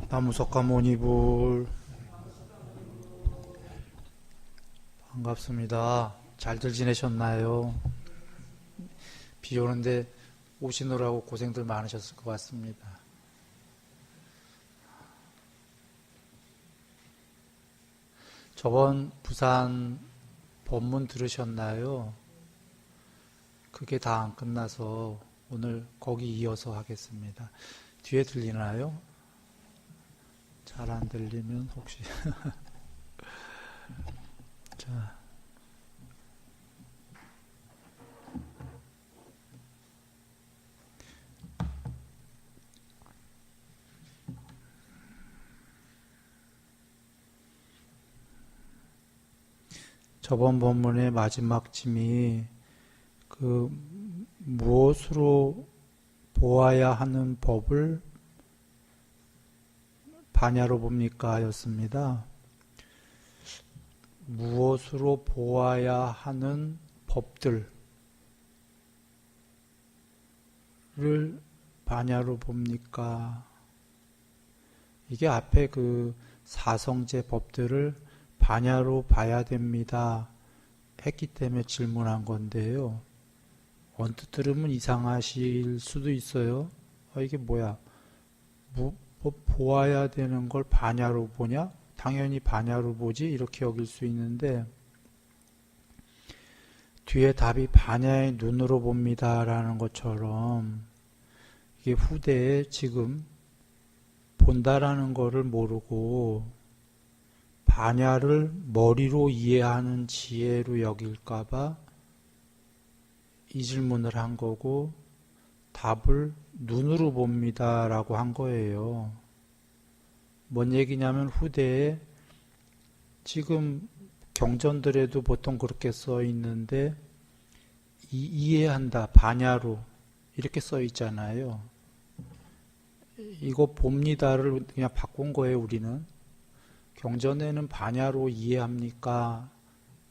나무석가모니불 반갑습니다. 잘들 지내셨나요? 비 오는데 오시느라고 고생들 많으셨을 것 같습니다. 저번 부산 법문 들으셨나요? 그게 다 안 끝나서 오늘 거기 이어서 하겠습니다. 뒤에 들리나요? 잘 안 들리면 혹시 자, 저번 본문의 마지막 짐이 그 무엇으로 보아야 하는 법을 반야로 봅니까? 였습니다. 무엇으로 보아야 하는 법들을 반야로 봅니까? 이게 앞에 그 사성제 법들을 반야로 봐야 됩니다 했기 때문에 질문한 건데요. 언뜻 들으면 이상하실 수도 있어요. 이게 뭐야? 뭐 보아야 되는 걸 반야로 보냐? 당연히 반야로 보지 이렇게 여길 수 있는데 뒤에 답이 반야의 눈으로 봅니다 라는 것처럼 이게 후대에 지금 본다라는 거를 모르고 반야를 머리로 이해하는 지혜로 여길까봐 이 질문을 한 거고 답을 눈으로 봅니다 라고 한 거예요. 뭔 얘기냐면 후대에 지금 경전들에도 보통 그렇게 써 있는데 이해한다 반야로 이렇게 써 있잖아요. 이거 봅니다를 그냥 바꾼 거예요. 우리는 경전에는 반야로 이해합니까?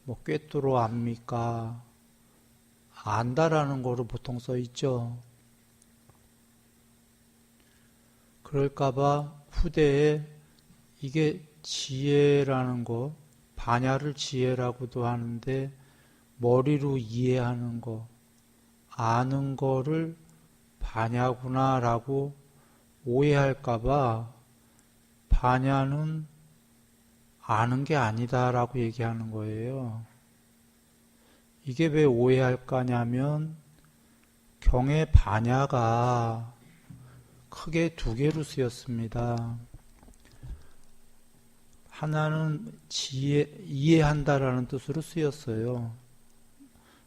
뭐 꿰뚫어 압니까? 안다라는 거로 보통 써 있죠. 그럴까봐 후대에 이게 지혜라는 거, 반야를 지혜라고도 하는데 머리로 이해하는 거, 아는 거를 반야구나라고 오해할까봐 반야는 아는 게 아니다라고 얘기하는 거예요. 이게 왜 오해할까냐면 경의 반야가 크게 두 개로 쓰였습니다. 하나는 이해한다라는 뜻으로 쓰였어요.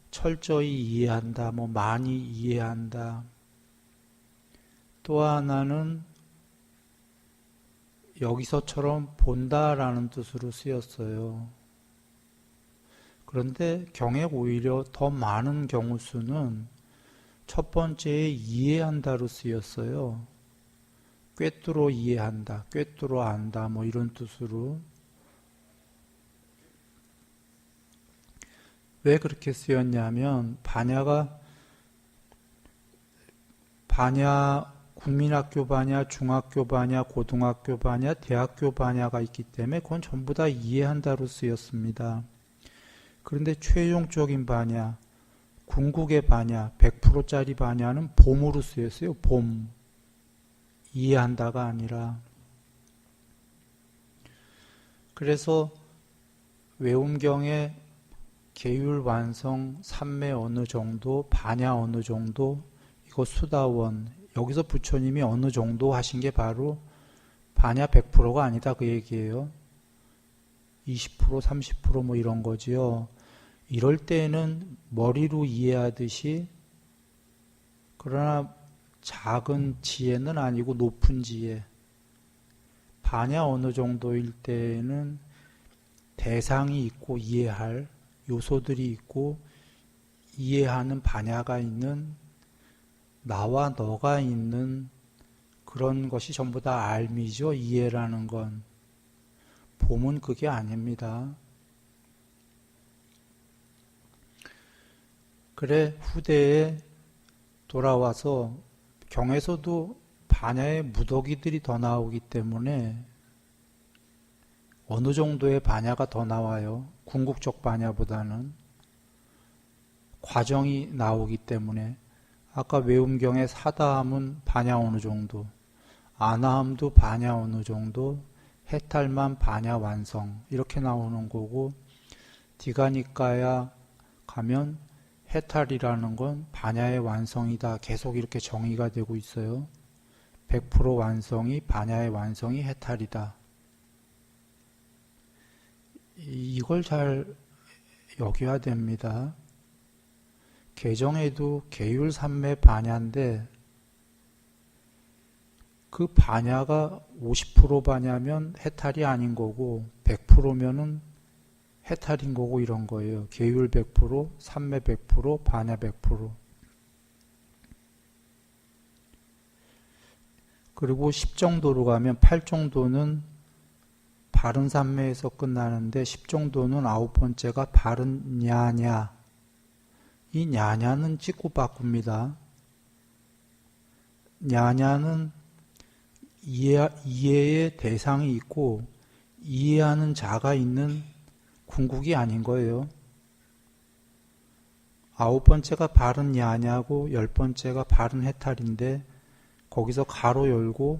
철저히 이해한다, 뭐 많이 이해한다. 또 하나는 여기서처럼 본다라는 뜻으로 쓰였어요. 그런데 경에 오히려 더 많은 경우 수는 첫 번째에 이해한다로 쓰였어요. 꿰뚫어 이해한다, 꿰뚫어 안다, 뭐 이런 뜻으로. 왜 그렇게 쓰였냐면 반야 국민학교 반야, 중학교 반야, 고등학교 반야, 대학교 반야가 있기 때문에 그건 전부 다 이해한다로 쓰였습니다. 그런데 최종적인 반야, 궁극의 반야, 100%짜리 반야는 봄으로 쓰였어요. 봄. 이해한다가 아니라. 그래서 외움경에 계율 완성, 삼매 어느 정도, 반야 어느 정도, 이거 수다원, 여기서 부처님이 어느 정도 하신 게 바로 반야 100%가 아니다 그 얘기예요. 20%, 30% 이런 거지요. 이럴 때는 머리로 이해하듯이, 그러나 작은 지혜는 아니고 높은 지혜, 반야 어느 정도일 때는 대상이 있고 이해할 요소들이 있고 이해하는 반야가 있는 나와 너가 있는 그런 것이 전부 다 알미죠. 이해라는 건. 봄은 그게 아닙니다. 그래 후대에 돌아와서 경에서도 반야의 무더기들이 더 나오기 때문에 어느 정도의 반야가 더 나와요. 궁극적 반야보다는 과정이 나오기 때문에 아까 외음경의 사다함은 반야 어느 정도, 아나함도 반야 어느 정도, 해탈만 반야 완성 이렇게 나오는 거고 디가니까야 가면 해탈이라는 건 반야의 완성이다. 계속 이렇게 정의가 되고 있어요. 100% 완성이 반야의 완성이 해탈이다. 이걸 잘 여겨야 됩니다. 개정에도 계율삼매 반야인데 그 반야가 50% 반야면 해탈이 아닌 거고 100%면은 해탈인 거고 이런 거예요. 계율 100%, 삼매 100%, 반야 100%. 그리고 10 정도로 가면 8 정도는 바른 삼매에서 끝나는데 10 정도는 9번째가 바른 냐냐. 이 냐냐는 찍고 바꿉니다. 냐냐는 이해의 대상이 있고 이해하는 자가 있는 궁극이 아닌 거예요. 9번째가 바른 냐냐고 10번째가 바른 해탈인데 거기서 가로 열고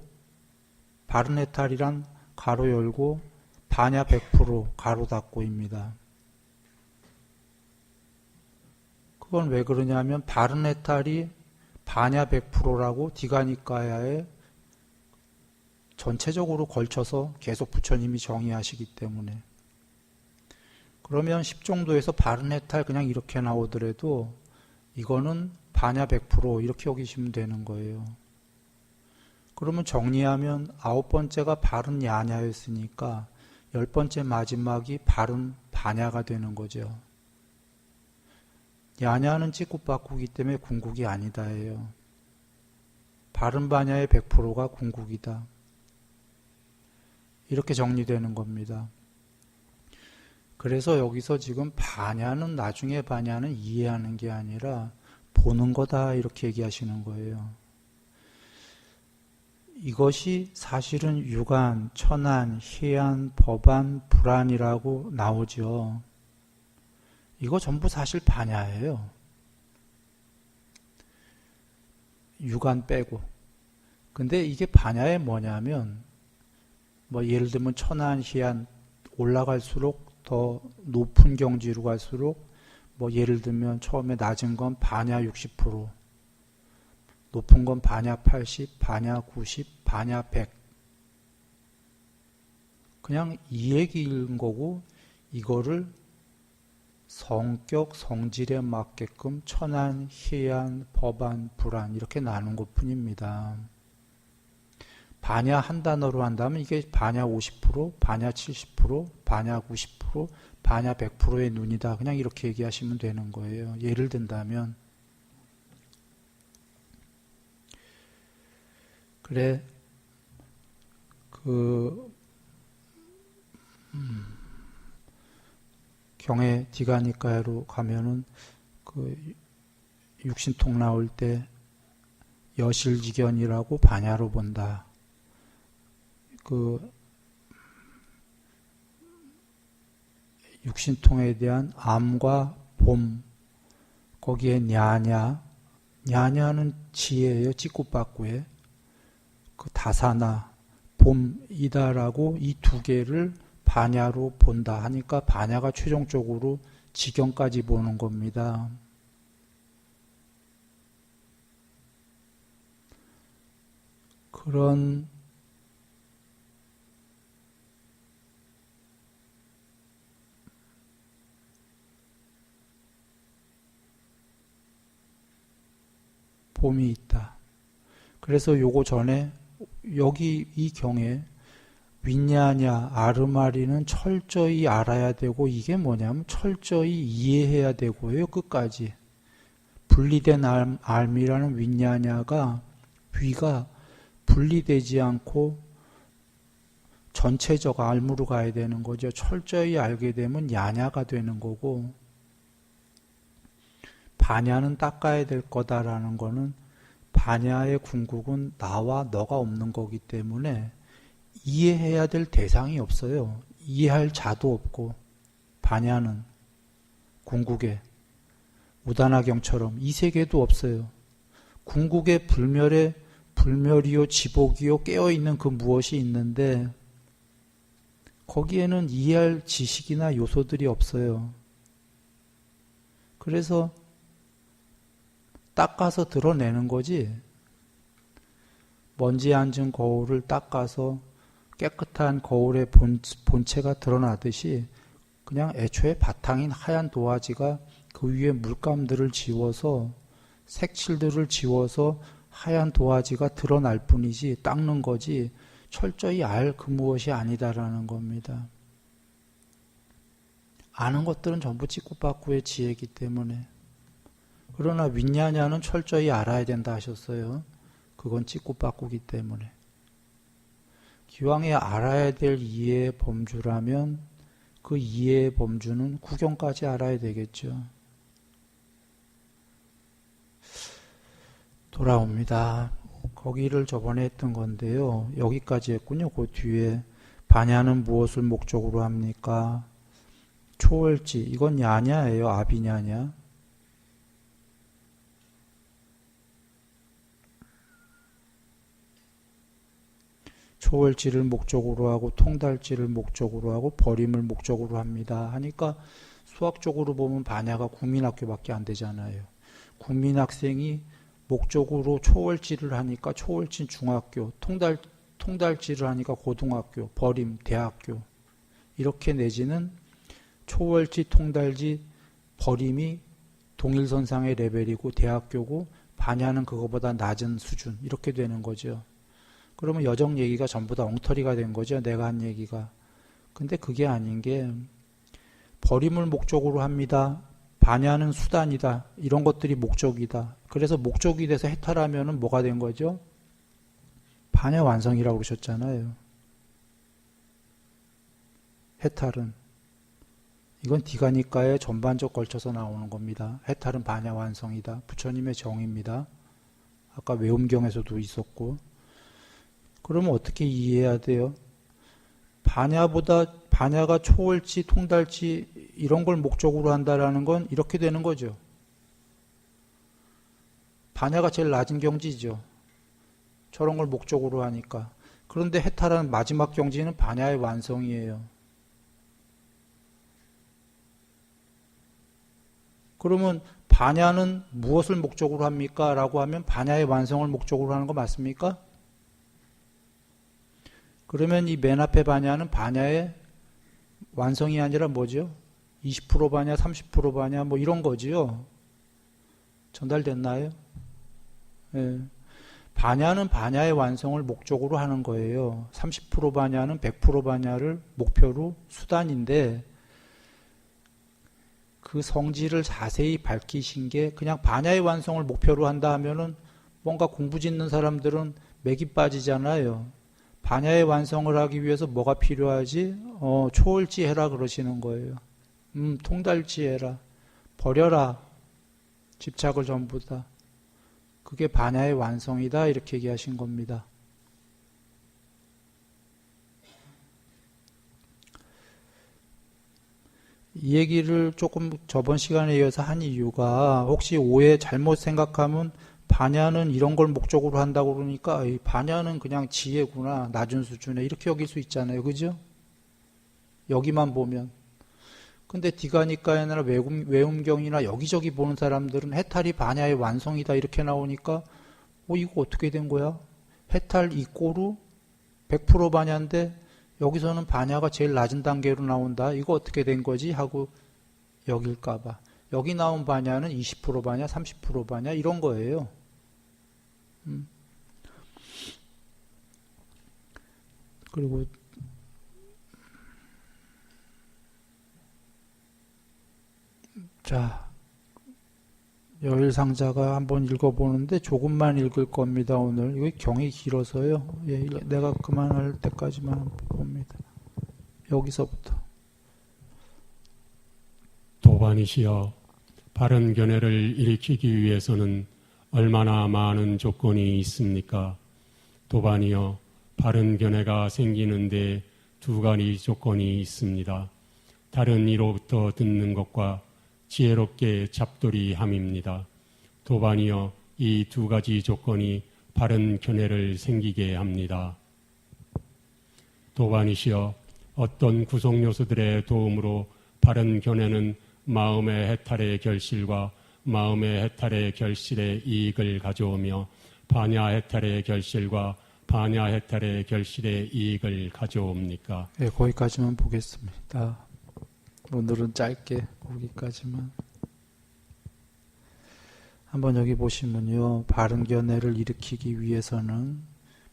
바른 해탈이란 가로 열고 반야 100% 가로 닫고입니다. 그건 왜 그러냐면 바른 해탈이 반야 100%라고 디가니까야에 전체적으로 걸쳐서 계속 부처님이 정의하시기 때문에. 그러면 10 정도에서 바른 해탈 그냥 이렇게 나오더라도 이거는 반야 100% 이렇게 여기시면 되는 거예요. 그러면 정리하면 9번째가 바른 야냐였으니까 10번째 마지막이 바른 반야가 되는 거죠. 야냐는 찍고 바꾸기 때문에 궁극이 아니다예요. 바른 반야의 100%가 궁극이다. 이렇게 정리되는 겁니다. 그래서 여기서 지금 반야는 나중에 반야는 이해하는 게 아니라 보는 거다 이렇게 얘기하시는 거예요. 이것이 사실은 유관, 천안, 희안, 법안, 불안이라고 나오죠. 이거 전부 사실 반야예요. 유관 빼고. 근데 이게 반야에 뭐냐면 뭐 예를 들면 천안, 희안 올라갈수록 더 높은 경지로 갈수록 뭐 예를 들면 처음에 낮은 건 반야 60%, 높은 건 반야 80, 반야 90, 반야 100. 그냥 이 얘기인 거고 이거를 성격, 성질에 맞게끔 천안, 희안, 법안, 불안 이렇게 나눈 것 뿐입니다. 반야 한 단어로 한다면 이게 반야 50%, 반야 70%, 반야 90%, 반야 100%의 눈이다. 그냥 이렇게 얘기하시면 되는 거예요. 예를 든다면 그래 경에 디가니까야로 가면은 육신통 나올 때 여실지견이라고 반야로 본다. 육신통에 대한 암과 봄, 거기에 냐냐는 지혜예요. 찍고빠꾸에. 다사나, 봄이다라고 이 두 개를 반야로 본다 하니까 반야가 최종적으로 지경까지 보는 겁니다. 그런 봄이 있다. 그래서 요거 전에 여기 이 경에 윈냐냐 아르마리는 철저히 알아야 되고 이게 뭐냐면 철저히 이해해야 되고요. 끝까지. 분리된 알미라는 윈냐냐가 위가 분리되지 않고 전체적 알무로 가야 되는 거죠. 철저히 알게 되면 야냐가 되는 거고 반야는 닦아야 될 거다라는 거는 반야의 궁극은 나와 너가 없는 거기 때문에 이해해야 될 대상이 없어요. 이해할 자도 없고, 반야는 궁극에 무단화경처럼 이 세계도 없어요. 궁극의 불멸에 불멸이요 지복이요 깨어있는 그 무엇이 있는데 거기에는 이해할 지식이나 요소들이 없어요. 그래서 닦아서 드러내는 거지. 먼지에 앉은 거울을 닦아서 깨끗한 거울의 본체가 드러나듯이 그냥 애초에 바탕인 하얀 도화지가 그 위에 물감들을 지워서 색칠들을 지워서 하얀 도화지가 드러날 뿐이지 닦는 거지 철저히 알 그 무엇이 아니다라는 겁니다. 아는 것들은 전부 찌꾸빠꾸의 지혜이기 때문에. 그러나 윈냐냐는 철저히 알아야 된다 하셨어요. 그건 찌꾸빠꾸기 때문에. 기왕에 알아야 될 이해의 범주라면 그 이해의 범주는 구경까지 알아야 되겠죠. 돌아옵니다. 거기를 저번에 했던 건데요. 여기까지 했군요. 그 뒤에 반야는 무엇을 목적으로 합니까? 초월지, 이건 야냐예요. 아비냐냐. 초월지를 목적으로 하고 통달지를 목적으로 하고 버림을 목적으로 합니다. 하니까 수학적으로 보면 반야가 국민학교밖에 안 되잖아요. 국민학생이 목적으로 초월지를 하니까 초월지 중학교, 통달지를 하니까 고등학교, 버림 대학교 이렇게 내지는 초월지, 통달지, 버림이 동일선상의 레벨이고 대학교고 반야는 그거보다 낮은 수준 이렇게 되는 거죠. 그러면 여정 얘기가 전부 다 엉터리가 된 거죠. 내가 한 얘기가. 근데 그게 아닌 게 버림을 목적으로 합니다. 반야는 수단이다. 이런 것들이 목적이다. 그래서 목적이 돼서 해탈하면은 뭐가 된 거죠? 반야 완성이라고 그러셨잖아요. 해탈은. 이건 디가니까에 전반적 걸쳐서 나오는 겁니다. 해탈은 반야 완성이다. 부처님의 정의입니다. 아까 외음경에서도 있었고. 그러면 어떻게 이해해야 돼요? 반야가 초월지, 통달지 이런 걸 목적으로 한다라는 건 이렇게 되는 거죠. 반야가 제일 낮은 경지죠. 저런 걸 목적으로 하니까. 그런데 해탈한 마지막 경지는 반야의 완성이에요. 그러면 반야는 무엇을 목적으로 합니까? 라고 하면 반야의 완성을 목적으로 하는 거 맞습니까? 그러면 이 맨 앞에 반야는 반야의 완성이 아니라 뭐죠? 20% 반야, 30% 반야 뭐 이런 거지요. 전달됐나요? 예. 반야는 반야의 완성을 목적으로 하는 거예요. 30% 반야는 100% 반야를 목표로 수단인데 그 성질을 자세히 밝히신 게 그냥 반야의 완성을 목표로 한다 하면은 뭔가 공부 짓는 사람들은 맥이 빠지잖아요. 반야의 완성을 하기 위해서 뭐가 필요하지? 초월지 해라 그러시는 거예요. 통달지 해라. 버려라. 집착을 전부 다. 그게 반야의 완성이다 이렇게 얘기하신 겁니다. 이 얘기를 조금 저번 시간에 이어서 한 이유가 혹시 오해 잘못 생각하면 반야는 이런 걸 목적으로 한다고 그러니까 이 반야는 그냥 지혜구나 낮은 수준에 이렇게 여길 수 있잖아요. 그죠? 여기만 보면. 근데 디가니까에나 외음경이나 여기저기 보는 사람들은 해탈이 반야의 완성이다 이렇게 나오니까 이거 어떻게 된 거야? 해탈 이꼬르 100% 반야인데 여기서는 반야가 제일 낮은 단계로 나온다. 이거 어떻게 된 거지? 하고 여길까봐. 여기 나온 반야는 20% 반야, 30% 반야 이런 거예요. 그리고 자, 여일상자가 한번 읽어보는데 조금만 읽을 겁니다. 오늘 이거 경이 길어서요. 예, 내가 그만할 때까지만 봅니다. 여기서부터. 도반이시여, 바른 견해를 일으키기 위해서는 얼마나 많은 조건이 있습니까? 도반이여, 바른 견해가 생기는데 두 가지 조건이 있습니다. 다른 이로부터 듣는 것과 지혜롭게 잡돌이함입니다. 도반이여, 이 두 가지 조건이 바른 견해를 생기게 합니다. 도반이시여, 어떤 구성 요소들의 도움으로 바른 견해는 마음의 해탈의 결실과 마음의 해탈의 결실의 이익을 가져오며 반야 해탈의 결실과 반야 해탈의 결실의 이익을 가져옵니까? 네, 거기까지만 보겠습니다. 오늘은 짧게 거기까지만. 한번 여기 보시면요, 바른 견해를 일으키기 위해서는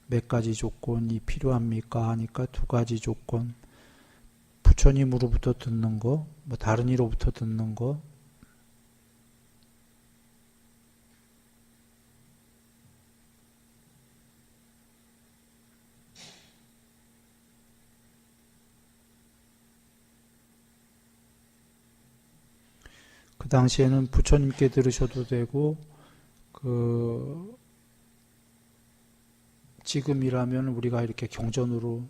몇 가지 조건이 필요합니까? 하니까 두 가지 조건. 부처님으로부터 듣는 거, 뭐 다른 이로부터 듣는 거, 그 당시에는 부처님께 들으셔도 되고, 지금이라면 우리가 이렇게 경전으로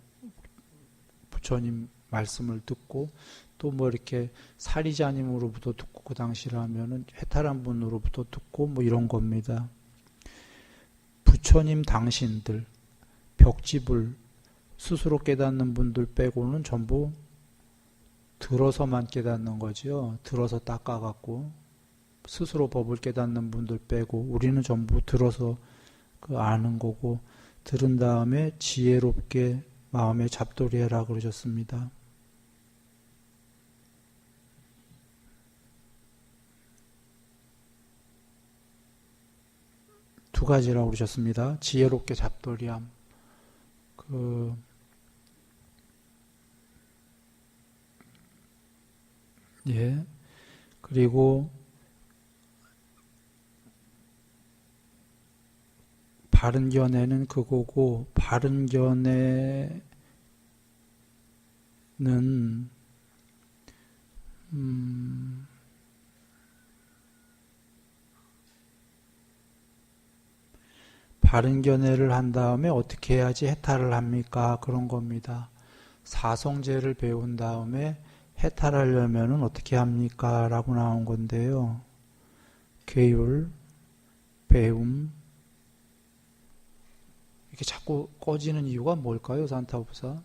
부처님 말씀을 듣고, 또 뭐 이렇게 사리자님으로부터 듣고, 그 당시라면은 해탈한 분으로부터 듣고, 뭐 이런 겁니다. 부처님 당신들, 벽집을 스스로 깨닫는 분들 빼고는 전부 들어서만 깨닫는 거죠. 들어서 닦아갖고 스스로 법을 깨닫는 분들 빼고 우리는 전부 들어서 아는 거고, 들은 다음에 지혜롭게 마음에 잡돌이해라 그러셨습니다. 두 가지라고 그러셨습니다. 지혜롭게 잡돌이함. 예. 그리고 바른 견해는 그거고, 바른 견해는 바른 견해를 한 다음에 어떻게 해야지 해탈을 합니까? 그런 겁니다. 사성제를 배운 다음에 해탈하려면 어떻게 합니까? 라고 나온 건데요. 괴율, 배움. 이렇게 자꾸 꺼지는 이유가 뭘까요? 산타우사?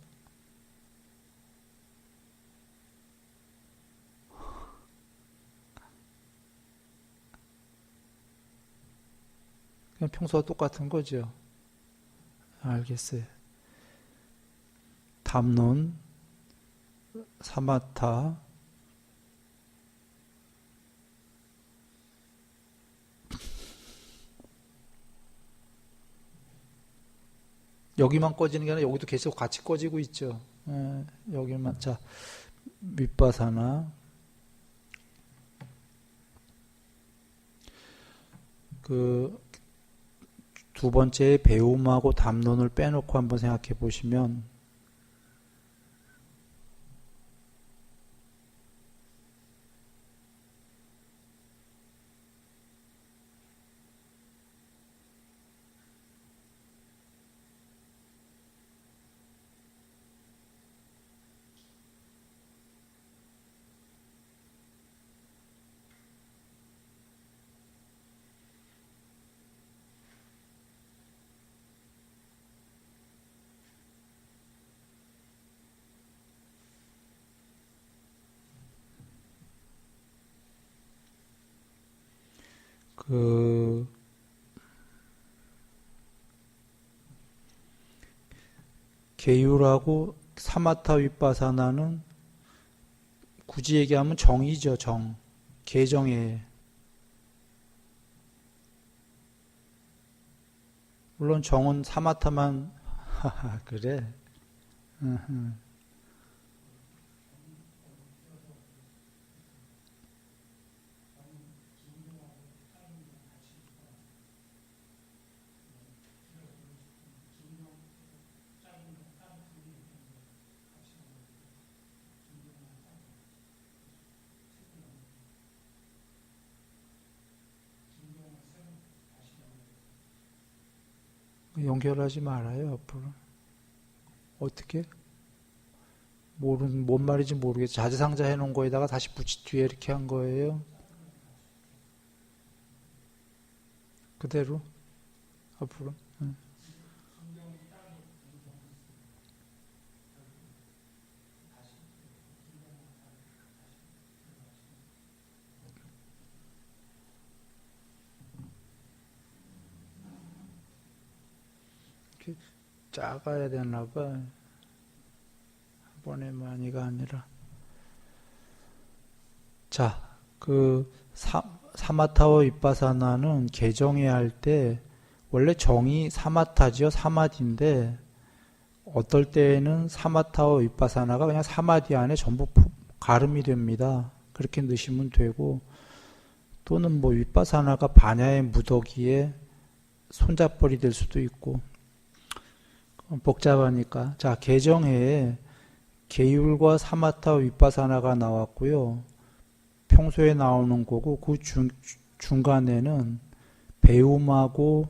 그냥 평소와 똑같은 거죠. 알겠어요. 담론, 사마타, 여기만 꺼지는 게 아니라 여기도 계속 같이 꺼지고 있죠. 여기만. 자, 윗바사나. 두 번째 배움하고 담론을 빼놓고 한번 생각해 보시면, 계율하고 사마타 윗바사나는 굳이 얘기하면 정이죠, 정. 개정에. 물론 정은 사마타만, 그래. 연결하지 말아요, 앞으로. 어떻게? 뭔 말인지 모르겠어. 자재상자 해놓은 거에다가 다시 뒤에 이렇게 한 거예요. 그대로? 앞으로? 응. 이렇게 작아야 되나 봐. 한 번에 많이가 아니라. 자, 사마타와 윗바사나는 개정해야 할 때, 원래 정의 사마타지요, 사마디인데, 어떨 때에는 사마타와 윗바사나가 그냥 사마디 안에 전부 가름이 됩니다. 그렇게 넣으시면 되고, 또는 뭐 윗바사나가 바냐의 무더기에 손잡벌이 될 수도 있고, 복잡하니까. 자, 개정해에 계율과 사마타 윗바사나가 나왔고요. 평소에 나오는 거고, 그 중간에는 배움하고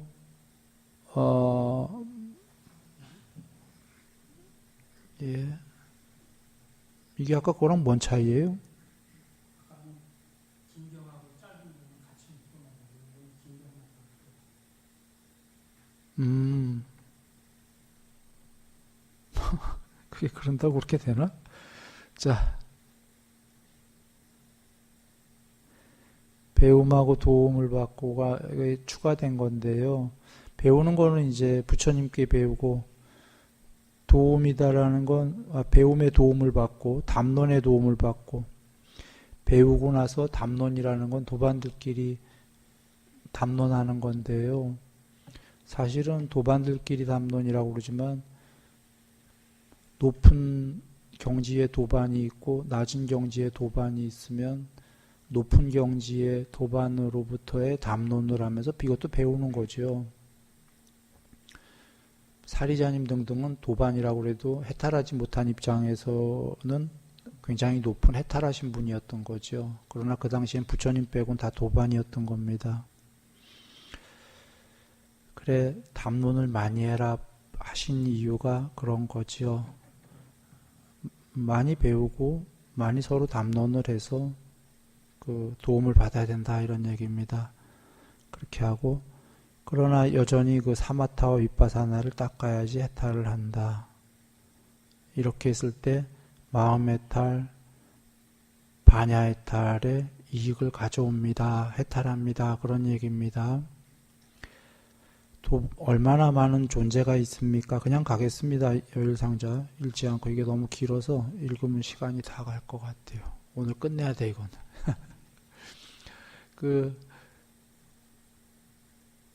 예. 이게 아까 그거랑 뭔 차이예요? 그게 그런다고 그렇게 되나? 자, 배움하고 도움을 받고가 추가된 건데요. 배우는 거는 이제 부처님께 배우고, 도움이다라는 건 배움의 도움을 받고, 담론의 도움을 받고, 배우고 나서 담론이라는 건 도반들끼리 담론하는 건데요. 사실은 도반들끼리 담론이라고 그러지만, 높은 경지의 도반이 있고 낮은 경지의 도반이 있으면 높은 경지의 도반으로부터의 담론을 하면서 이것도 배우는 거죠. 사리자님 등등은 도반이라고 해도 해탈하지 못한 입장에서는 굉장히 높은 해탈하신 분이었던 거죠. 그러나 그 당시엔 부처님 빼곤 다 도반이었던 겁니다. 그래, 담론을 많이 해라 하신 이유가 그런 거죠. 많이 배우고 많이 서로 담론을 해서 그 도움을 받아야 된다 이런 얘기입니다. 그렇게 하고, 그러나 여전히 그 사마타와 윗바사나를 닦아야지 해탈을 한다. 이렇게 했을 때 마음 해탈, 반야 해탈에 이익을 가져옵니다. 해탈합니다. 그런 얘기입니다. 얼마나 많은 존재가 있습니까? 그냥 가겠습니다. 여일상자 읽지 않고. 이게 너무 길어서 읽으면 시간이 다 갈 것 같아요. 오늘 끝내야 돼 이건.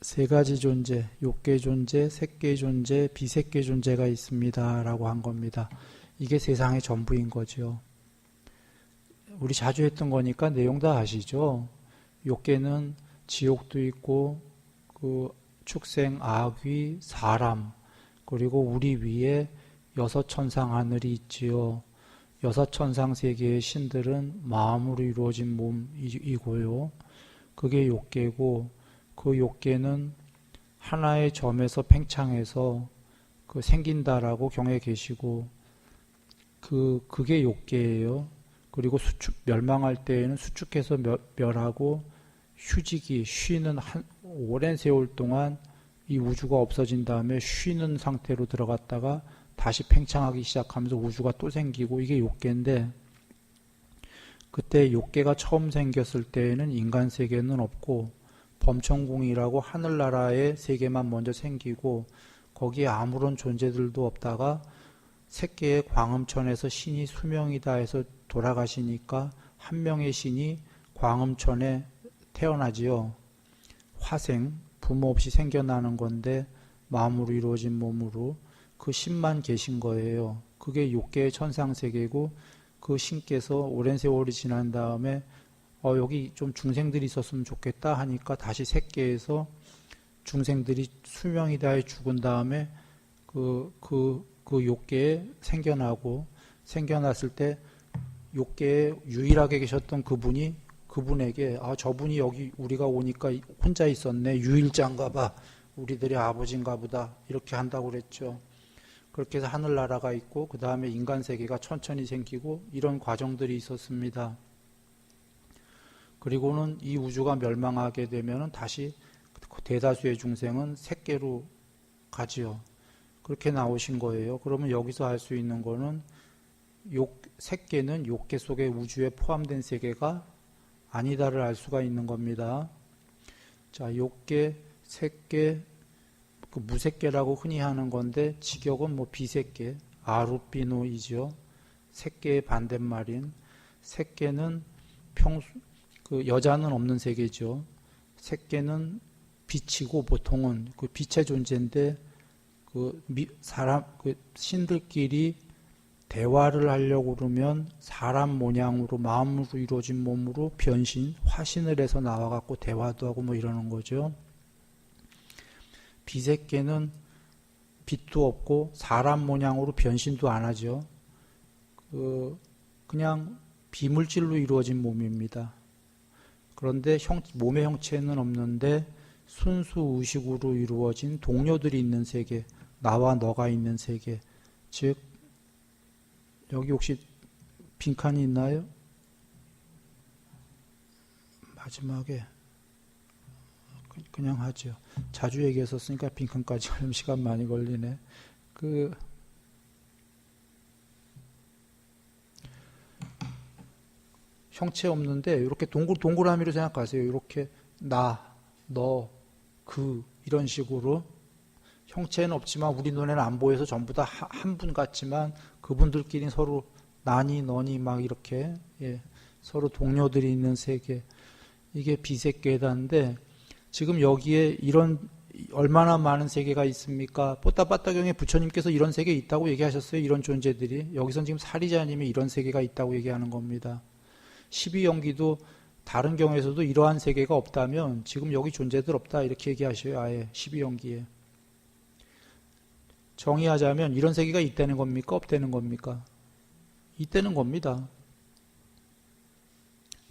세 가지 존재, 욕계 존재, 색계 존재, 비색계 존재가 있습니다 라고 한 겁니다. 이게 세상의 전부인 거죠. 우리 자주 했던 거니까 내용 다 아시죠? 욕계는 지옥도 있고 축생, 아귀, 사람, 그리고 우리 위에 여섯 천상 하늘이 있지요. 여섯 천상 세계의 신들은 마음으로 이루어진 몸이고요. 그게 욕계고, 그 욕계는 하나의 점에서 팽창해서 생긴다라고 경에 계시고, 그게 욕계예요. 그리고 멸망할 때에는 수축해서 멸하고, 휴지기, 쉬는 오랜 세월 동안 이 우주가 없어진 다음에 쉬는 상태로 들어갔다가 다시 팽창하기 시작하면서 우주가 또 생기고, 이게 욕계인데, 그때 욕계가 처음 생겼을 때에는 인간 세계는 없고 범천궁이라고 하늘나라의 세계만 먼저 생기고, 거기에 아무런 존재들도 없다가 새끼의 광음천에서 신이 수명이다 해서 돌아가시니까 한 명의 신이 광음천에 태어나지요. 화생, 부모 없이 생겨나는 건데 마음으로 이루어진 몸으로 그 신만 계신 거예요. 그게 욕계의 천상세계고, 그 신께서 오랜 세월이 지난 다음에 여기 좀 중생들이 있었으면 좋겠다 하니까 다시 새끼에서 중생들이 수명이다 해 죽은 다음에 그 욕계에 생겨나고, 생겨났을 때 욕계에 유일하게 계셨던 그분에게 저분이 여기 우리가 오니까 혼자 있었네, 유일자인가 봐, 우리들의 아버지인가 보다 이렇게 한다고 그랬죠. 그렇게 해서 하늘나라가 있고 그 다음에 인간 세계가 천천히 생기고 이런 과정들이 있었습니다. 그리고는 이 우주가 멸망하게 되면 다시 대다수의 중생은 색계로 가지요. 그렇게 나오신 거예요. 그러면 여기서 알 수 있는 거는 색계는 욕계 속의 우주에 포함된 세계가 아니다를 알 수가 있는 겁니다. 자, 욕계, 색계, 그 무색계라고 흔히 하는 건데 직역은 뭐 비색계, 아루비노이죠. 색계의 반대말인 색계는 그 여자는 없는 세계죠. 색계는 빛이고 보통은 그 빛의 존재인데 그 신들끼리 대화를 하려고 그러면 사람 모양으로 마음으로 이루어진 몸으로 화신을 해서 나와갖고 대화도 하고 뭐 이러는 거죠. 비색계는 빛도 없고 사람 모양으로 변신도 안 하죠. 그냥 비물질로 이루어진 몸입니다. 그런데 몸의 형체는 없는데 순수 의식으로 이루어진 동료들이 있는 세계, 나와 너가 있는 세계, 즉 여기 혹시 빈칸이 있나요? 마지막에 그냥 하죠. 자주 얘기했었으니까 빈칸까지 하려면 시간 많이 걸리네. 형체 없는데 이렇게 동그라미로 생각하세요. 이렇게 나, 너, 이런 식으로 형체는 없지만 우리 눈에는 안 보여서 전부 다 한 분 같지만 그분들끼리 서로 나니 너니 막 이렇게 서로 동료들이 있는 세계, 이게 비색계다인데 지금 여기에 이런 얼마나 많은 세계가 있습니까? 뽀따빠따경에 부처님께서 이런 세계 있다고 얘기하셨어요. 이런 존재들이. 여기선 지금 사리자님이 이런 세계가 있다고 얘기하는 겁니다. 12연기도 다른 경우에서도 이러한 세계가 없다면 지금 여기 존재들 없다 이렇게 얘기하셔요. 아예 12연기에. 정의하자면 이런 세계가 있다는 겁니까? 없다는 겁니까? 있다는 겁니다.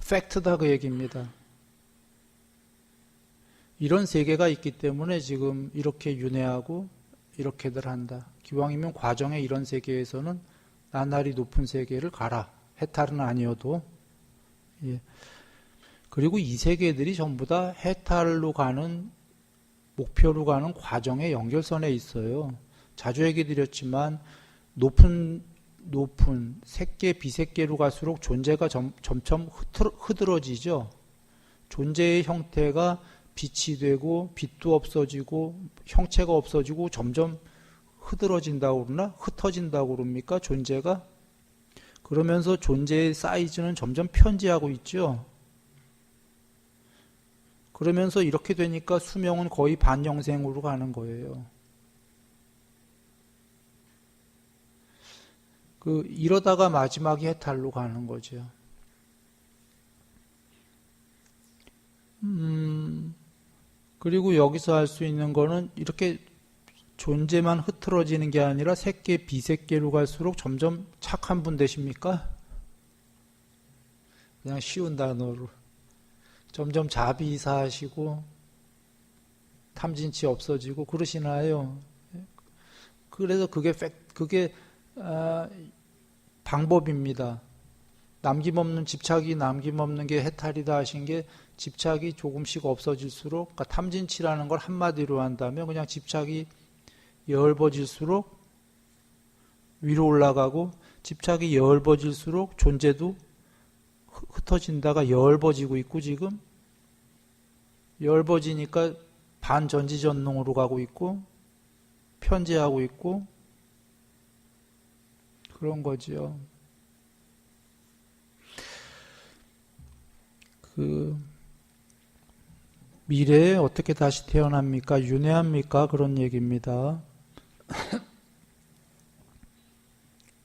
팩트다 그 얘기입니다. 이런 세계가 있기 때문에 지금 이렇게 윤회하고 이렇게들 한다. 기왕이면 과정에 이런 세계에서는 나날이 높은 세계를 가라. 해탈은 아니어도. 그리고 이 세계들이 전부 다 해탈로 가는, 목표로 가는 과정의 연결선에 있어요. 자주 얘기 드렸지만 높은 색계, 비색계로 갈수록 존재가 점점 흐드러지죠. 존재의 형태가 빛이 되고 빛도 없어지고 형체가 없어지고 점점 흐드러진다고 그러나 흩어진다고 그럽니까? 존재가? 그러면서 존재의 사이즈는 점점 편지하고 있죠. 그러면서 이렇게 되니까 수명은 거의 반영생으로 가는 거예요. 이러다가 마지막이 해탈로 가는 거죠. 그리고 여기서 할 수 있는 거는 이렇게 존재만 흐트러지는 게 아니라 색계, 비색계로 갈수록 점점 착한 분 되십니까? 그냥 쉬운 단어로. 점점 자비사하시고 탐진치 없어지고 그러시나요? 그래서 그게 방법입니다. 집착이 남김없는 게 해탈이다 하신 게 집착이 조금씩 없어질수록, 그러니까 탐진치라는 걸 한마디로 한다면 그냥 집착이 여넓어질수록 위로 올라가고 집착이 여넓어질수록 존재도 흩어진다가 여넓어지고 있고 지금 여넓어지니까 반전지전능으로 가고 있고 편재하고 있고 그런 거지요. 미래에 어떻게 다시 태어납니까? 윤회합니까? 그런 얘기입니다.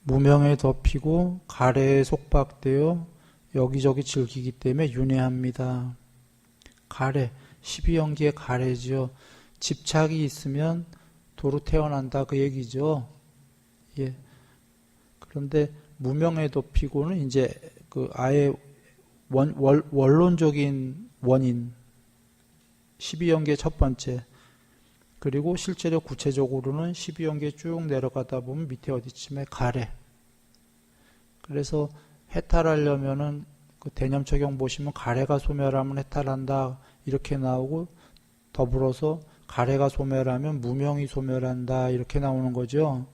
무명에 덮이고 가래에 속박되어 여기저기 즐기기 때문에 윤회합니다. 가래, 12연기의 가래죠. 집착이 있으면 도로 태어난다 그 얘기죠. 예. 그런데 무명에 덮이고는 이제 아예 원론적인 원인, 12연계의 첫 번째, 그리고 실제로 구체적으로는 12연계 쭉 내려가다 보면 밑에 어디쯤에 가래. 그래서 해탈하려면은 그 대념 적용 보시면 가래가 소멸하면 해탈한다 이렇게 나오고, 더불어서 가래가 소멸하면 무명이 소멸한다 이렇게 나오는 거죠.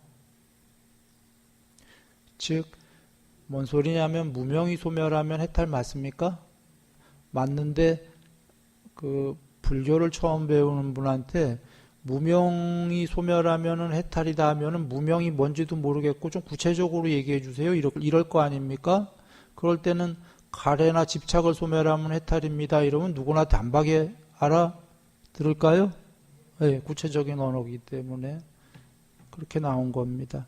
즉 뭔 소리냐면 무명이 소멸하면 해탈 맞습니까? 맞는데 그 불교를 처음 배우는 분한테 무명이 소멸하면은 해탈이다 하면은 무명이 뭔지도 모르겠고 좀 구체적으로 얘기해 주세요. 이럴 거 아닙니까? 그럴 때는 가래나 집착을 소멸하면 해탈입니다. 이러면 누구나 단박에 알아들을까요? 네, 구체적인 언어이기 때문에 그렇게 나온 겁니다.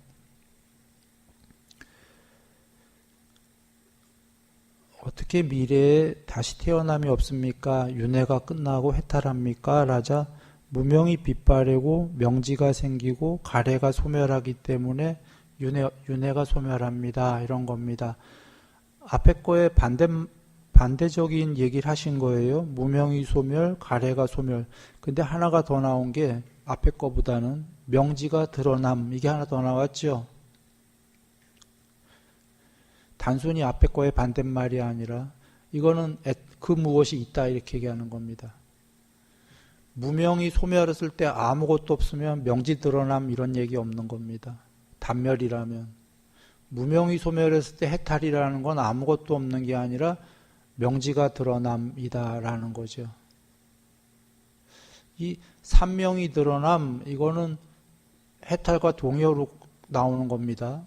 어떻게 미래에 다시 태어남이 없습니까? 윤회가 끝나고 해탈합니까? 라자 무명이 빛바래고 명지가 생기고 가래가 소멸하기 때문에 윤회가 소멸합니다. 이런 겁니다. 앞에 거에 반대적인 얘기를 하신 거예요. 무명이 소멸, 가래가 소멸. 근데 하나가 더 나온 게 앞에 거보다는 명지가 드러남. 이게 하나 더 나왔죠. 단순히 앞에 거의 반대말이 아니라 이거는 그 무엇이 있다 이렇게 얘기하는 겁니다. 무명이 소멸했을 때 아무것도 없으면 명지 드러남 이런 얘기 없는 겁니다. 단멸이라면. 무명이 소멸했을 때 해탈이라는 건 아무것도 없는 게 아니라 명지가 드러남이다라는 거죠. 이 삼명이 드러남 이거는 해탈과 동의어로 나오는 겁니다.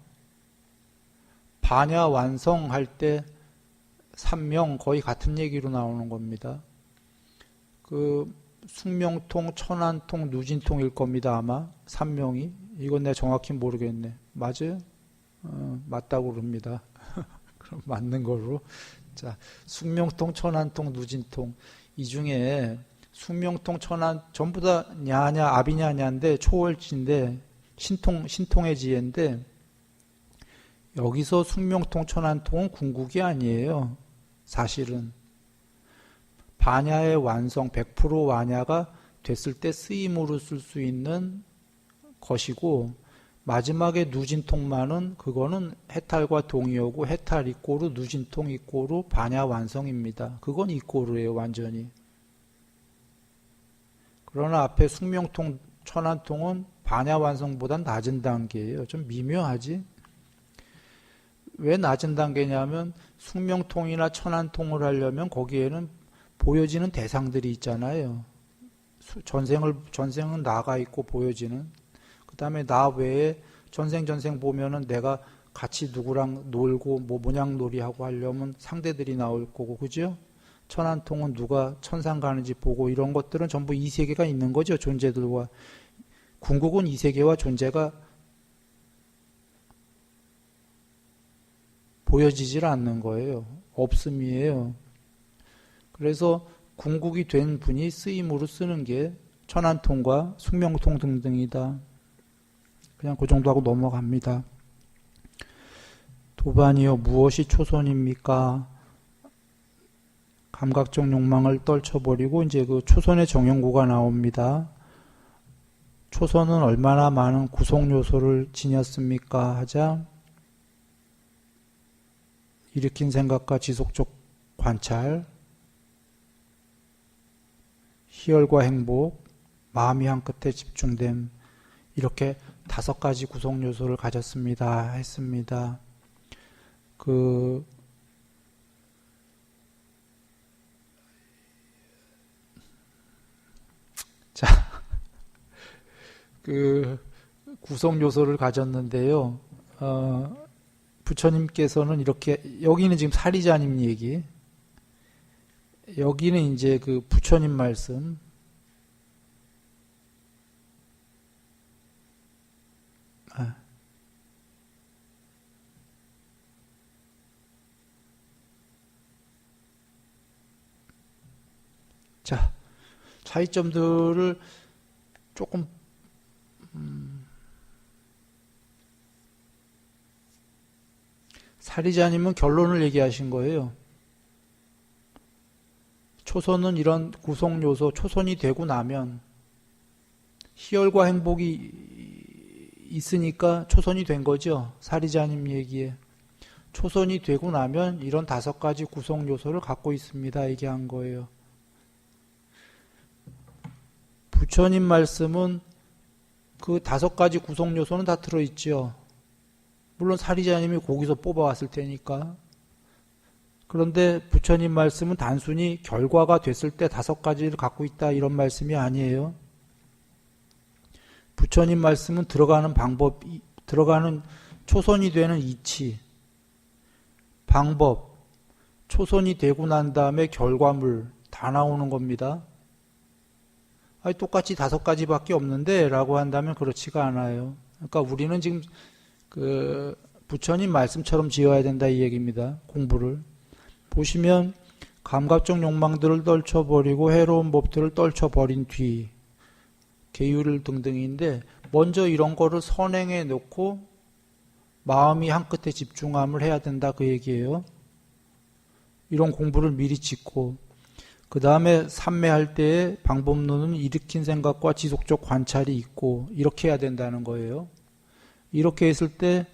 반야 완성할 때 삼명 거의 같은 얘기로 나오는 겁니다. 그 숙명통, 천안통, 누진통일 겁니다. 아마 삼명이. 이건 내가 정확히 모르겠네. 맞아요? 맞다고 그럽니다. 그럼 맞는 거로. 자, 숙명통, 천안통, 누진통. 이 중에 숙명통, 천안 전부 다 냐냐, 아비냐냐인데 초월지인데 신통의 지혜인데 여기서 숙명통, 천안통은 궁극이 아니에요. 사실은. 반야의 완성, 100% 완야가 됐을 때 쓰임으로 쓸 수 있는 것이고, 마지막에 누진통만은 그거는 해탈과 동의어고, 해탈 이꼬르, 누진통 이꼬르, 반야 완성입니다. 그건 이꼬르예요, 완전히. 그러나 앞에 숙명통, 천안통은 반야 완성보다 낮은 단계예요. 좀 미묘하지? 왜 낮은 단계냐면 숙명통이나 천안통을 하려면 거기에는 보여지는 대상들이 있잖아요. 전생은 나가 있고 보여지는. 그 다음에 나 외에 전생 보면은 내가 같이 누구랑 놀고 뭐 모냥놀이하고 하려면 상대들이 나올 거고, 그죠? 천안통은 누가 천상 가는지 보고 이런 것들은 전부 이 세계가 있는 거죠. 존재들과. 궁극은 이 세계와 존재가 보여지질 않는 거예요. 없음이에요. 그래서 궁극이 된 분이 쓰임으로 쓰는 게 천안통과 숙명통 등등이다. 그냥 그 정도 하고 넘어갑니다. 도반이요, 무엇이 초선입니까? 감각적 욕망을 떨쳐버리고 이제 그 초선의 정연구가 나옵니다. 초선은 얼마나 많은 구성 요소를 지녔습니까? 하자 일으킨 생각과 지속적 관찰, 희열과 행복, 마음이 한 끝에 집중됨, 이렇게 5가지 구성 요소를 가졌습니다. 했습니다. 구성 요소를 가졌는데요. 부처님께서는 이렇게, 여기는 지금 사리자님 얘기, 여기는 이제 그 부처님 말씀, 자, 차이점들을 조금 사리자님은 결론을 얘기하신 거예요. 초선은 이런 구성 요소, 초선이 되고 나면 희열과 행복이 있으니까 초선이 된 거죠. 사리자님 얘기에. 초선이 되고 나면 이런 5가지 구성 요소를 갖고 있습니다. 얘기한 거예요. 부처님 말씀은 그 5가지 구성 요소는 다 들어있죠. 물론 사리자님이 거기서 뽑아왔을 테니까. 그런데 부처님 말씀은 단순히 결과가 됐을 때 5가지를 갖고 있다 이런 말씀이 아니에요. 부처님 말씀은 들어가는 방법, 들어가는 초선이 되는 이치, 방법, 초선이 되고 난 다음에 결과물 다 나오는 겁니다. 아니, 똑같이 5가지밖에 없는데 라고 한다면 그렇지가 않아요. 그러니까 우리는 지금 그 부처님 말씀처럼 지어야 된다 이 얘기입니다. 공부를. 보시면 감각적 욕망들을 떨쳐버리고 해로운 법들을 떨쳐버린 뒤 계율을 등등인데 먼저 이런 거를 선행해 놓고 마음이 한 끝에 집중함을 해야 된다 그 얘기예요. 이런 공부를 미리 짓고 그 다음에 삼매할 때의 방법론은 일으킨 생각과 지속적 관찰이 있고 이렇게 해야 된다는 거예요. 이렇게 했을 때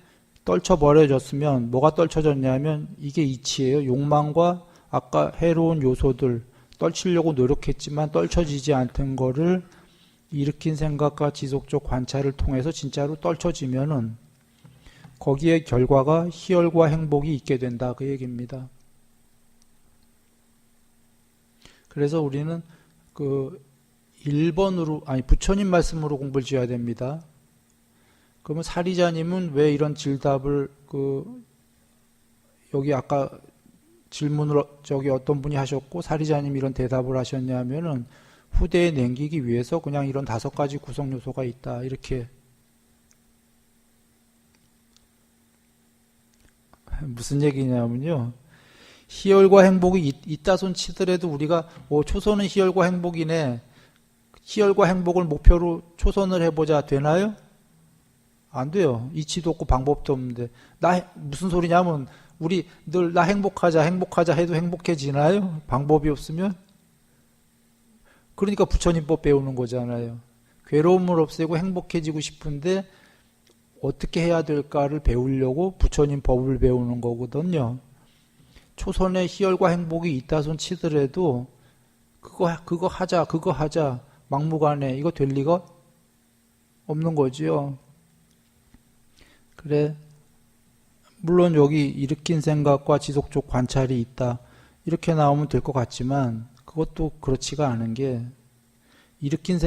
떨쳐버려졌으면 뭐가 떨쳐졌냐면 이게 이치예요. 욕망과 아까 해로운 요소들 떨치려고 노력했지만 떨쳐지지 않던 거를 일으킨 생각과 지속적 관찰을 통해서 진짜로 떨쳐지면은 거기에 결과가 희열과 행복이 있게 된다 그 얘기입니다. 그래서 우리는 그 1번으로 아니 부처님 말씀으로 공부를 지어야 됩니다. 그러면 사리자님은 왜 이런 질답을 여기 아까 질문을 저기 어떤 분이 하셨고 사리자님이 이런 대답을 하셨냐면은 후대에 남기기 위해서 그냥 이런 5가지 구성 요소가 있다 이렇게. 무슨 얘기냐면요. 희열과 행복이 있다 손 치더라도 우리가 초선은 희열과 행복이네. 희열과 행복을 목표로 초선을 해보자 되나요? 안 돼요. 이치도 없고 방법도 없는데. 무슨 소리냐면 우리 늘 나 행복하자 해도 행복해지나요? 방법이 없으면? 그러니까 부처님법 배우는 거잖아요. 괴로움을 없애고 행복해지고 싶은데 어떻게 해야 될까를 배우려고 부처님 법을 배우는 거거든요. 초선의 희열과 행복이 있다 손 치더라도 그거 하자 막무가내 이거 될 리가 없는 거지요. 그래 물론 여기 일으킨 생각과 지속적 관찰이 있다 이렇게 나오면 될 것 같지만 그것도 그렇지가 않은 게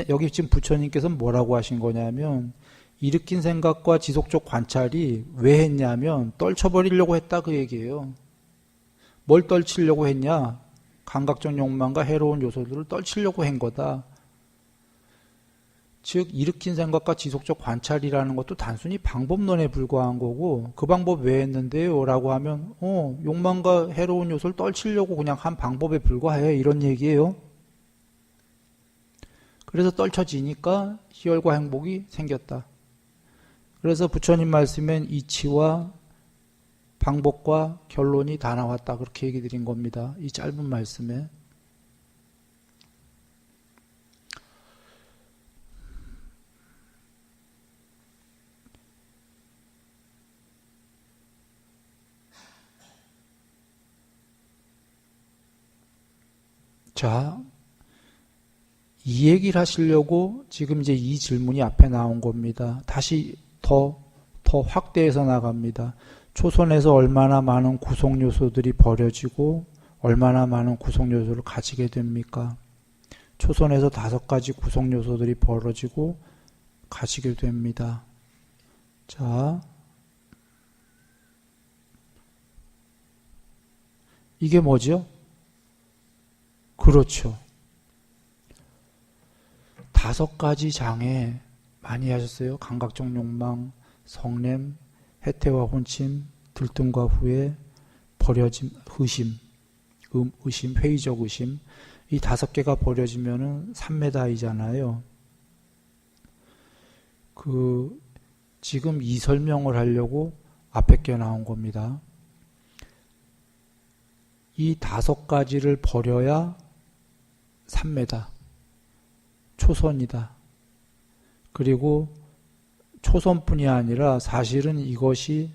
여기 지금 부처님께서 뭐라고 하신 거냐면 일으킨 생각과 지속적 관찰이 왜 했냐면 떨쳐버리려고 했다 그 얘기예요. 뭘 떨치려고 했냐? 감각적 욕망과 해로운 요소들을 떨치려고 한 거다. 즉 일으킨 생각과 지속적 관찰이라는 것도 단순히 방법론에 불과한 거고 그 방법 왜 했는데요? 라고 하면 욕망과 해로운 요소를 떨치려고 그냥 한 방법에 불과해 이런 얘기예요. 그래서 떨쳐지니까 희열과 행복이 생겼다. 그래서 부처님 말씀엔 이치와 방법과 결론이 다 나왔다. 그렇게 얘기 드린 겁니다. 이 짧은 말씀에. 자, 이 얘기를 하시려고 지금 이제 이 질문이 앞에 나온 겁니다. 다시 더 확대해서 나갑니다. 초선에서 얼마나 많은 구성 요소들이 버려지고 얼마나 많은 구성 요소를 가지게 됩니까? 초선에서 5가지 구성 요소들이 벌어지고 가지게 됩니다. 자, 이게 뭐죠? 그렇죠. 5가지 장애 많이 하셨어요. 감각적 욕망, 성냄, 해태와 혼침, 들뜸과 후회, 버려짐, 의심, 회의적 의심. 이 5개가 버려지면은 삼매다이잖아요. 지금 이 설명을 하려고 앞에 게 나온 겁니다. 이 5가지를 버려야 삼매다. 초선이다. 그리고 초선뿐이 아니라 사실은 이것이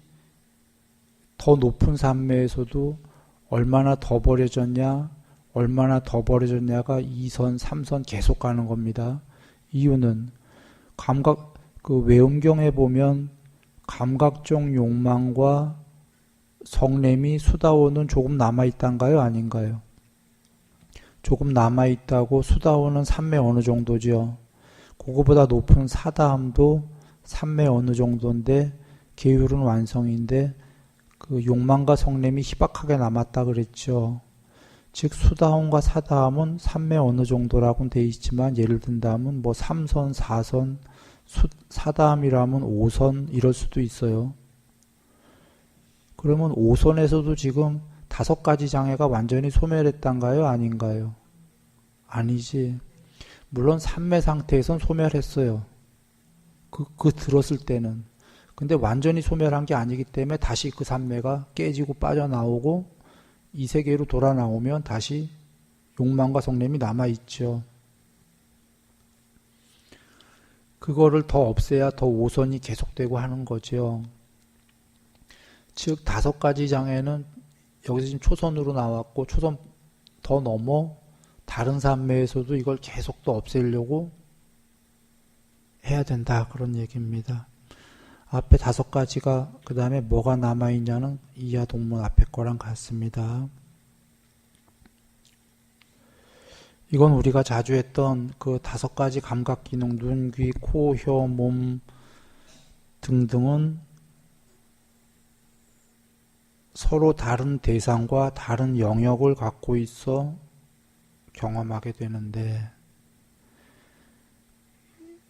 더 높은 산매에서도 얼마나 더 버려졌냐가 2선, 3선 계속 가는 겁니다. 이유는 외음경에 보면 감각적 욕망과 성냄이 수다원은 조금 남아있단가요? 아닌가요? 조금 남아있다고. 수다원은 산매 어느 정도죠? 그거보다 높은 사다함도 산매 어느 정도인데 계율은 완성인데 그 욕망과 성냄이 희박하게 남았다 그랬죠. 즉 수다함과 사다함은 산매 어느 정도라고는 돼 있지만 예를 든다면 뭐 3선, 4선, 사다함이라면 5선 이럴 수도 있어요. 그러면 5선에서도 지금 5가지 장애가 완전히 소멸했단가요? 아닌가요? 아니지. 물론 산매 상태에선 소멸했어요. 그 들었을 때는. 근데 완전히 소멸한 게 아니기 때문에 다시 그 산매가 깨지고 빠져나오고 이 세계로 돌아 나오면 다시 욕망과 성냄이 남아있죠. 그거를 더 없애야 더 5선이 계속되고 하는 거죠. 즉 5가지 장애는 여기서 지금 초선으로 나왔고 초선 더 넘어 다른 산매에서도 이걸 계속 또 없애려고 해야 된다 그런 얘기입니다. 앞에 5가지가 그 다음에 뭐가 남아있냐는 이하 동문 앞에 거랑 같습니다. 이건 우리가 자주 했던 그 5가지 감각기능, 눈, 귀, 코, 혀, 몸 등등은 서로 다른 대상과 다른 영역을 갖고 있어 경험하게 되는데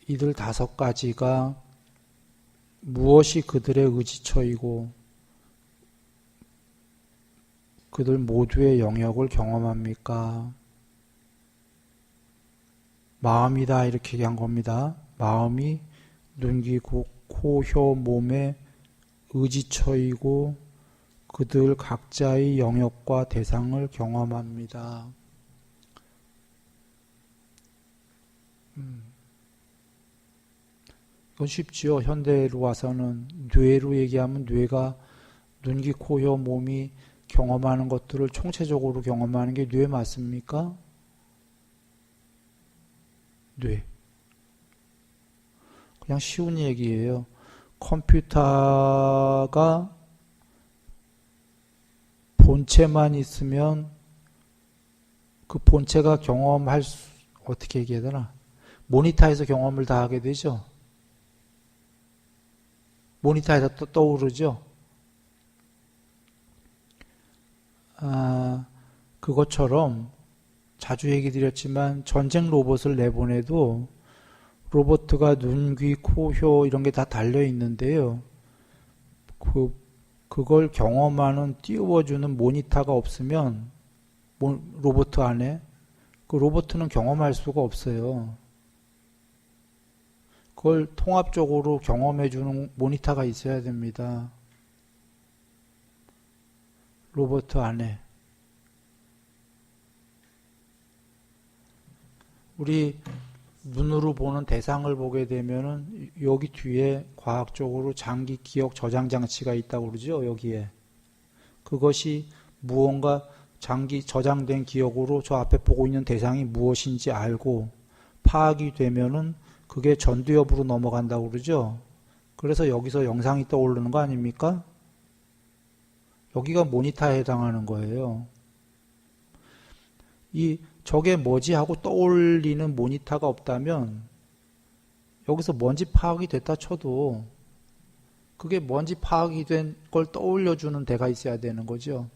이들 5가지가 무엇이 그들의 의지처이고 그들 모두의 영역을 경험합니까? 마음이다 이렇게 얘기한 겁니다. 마음이 눈, 귀, 코, 혀, 몸의 의지처이고 그들 각자의 영역과 대상을 경험합니다. 이건 쉽지요. 현대로 와서는 뇌로 얘기하면 뇌가 눈, 귀, 코, 혀, 몸이 경험하는 것들을 총체적으로 경험하는 게 뇌 맞습니까? 뇌. 그냥 쉬운 얘기예요. 컴퓨터가 본체만 있으면 그 본체가 경험할 수, 어떻게 얘기해야 되나? 모니터에서 경험을 다 하게 되죠. 모니터에서 또 떠오르죠. 그것처럼 자주 얘기 드렸지만 전쟁 로봇을 내보내도 로봇가 눈, 귀, 코, 혀 이런 게 다 달려 있는데요. 그걸 경험하는 띄워주는 모니터가 없으면 로봇 안에 그 로봇은 경험할 수가 없어요. 그걸 통합적으로 경험해주는 모니터가 있어야 됩니다. 로봇 안에. 우리 눈으로 보는 대상을 보게 되면은 여기 뒤에 과학적으로 장기 기억 저장 장치가 있다고 그러죠. 여기에. 그것이 무언가 장기 저장된 기억으로 저 앞에 보고 있는 대상이 무엇인지 알고 파악이 되면은 그게 전두엽으로 넘어간다고 그러죠. 그래서 여기서 영상이 떠오르는 거 아닙니까? 여기가 모니터에 해당하는 거예요. 저게 뭐지 하고 떠올리는 모니터가 없다면 여기서 뭔지 파악이 됐다 쳐도 그게 뭔지 파악이 된 걸 떠올려주는 데가 있어야 되는 거죠.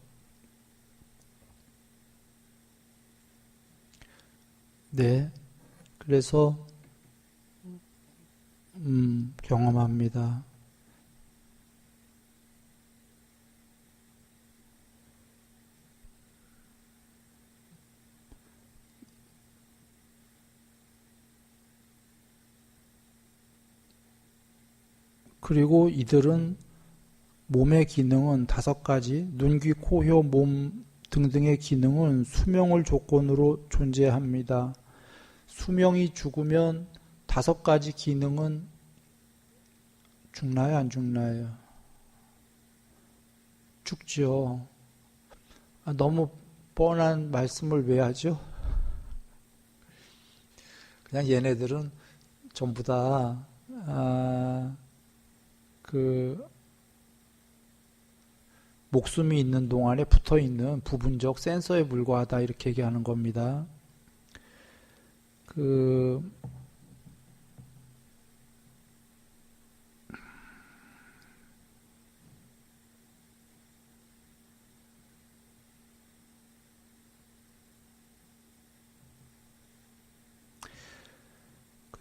네. 그래서 경험합니다. 그리고 이들은 몸의 기능은 5가지, 눈, 귀, 코, 혀, 몸 등등의 기능은 수명을 조건으로 존재합니다. 수명이 죽으면 5가지 기능은 죽나요, 안 죽나요? 죽죠. 너무 뻔한 말씀을 왜 하죠? 그냥 얘네들은 전부 다 목숨이 있는 동안에 붙어있는 부분적 센서에 불과하다 이렇게 얘기하는 겁니다. 그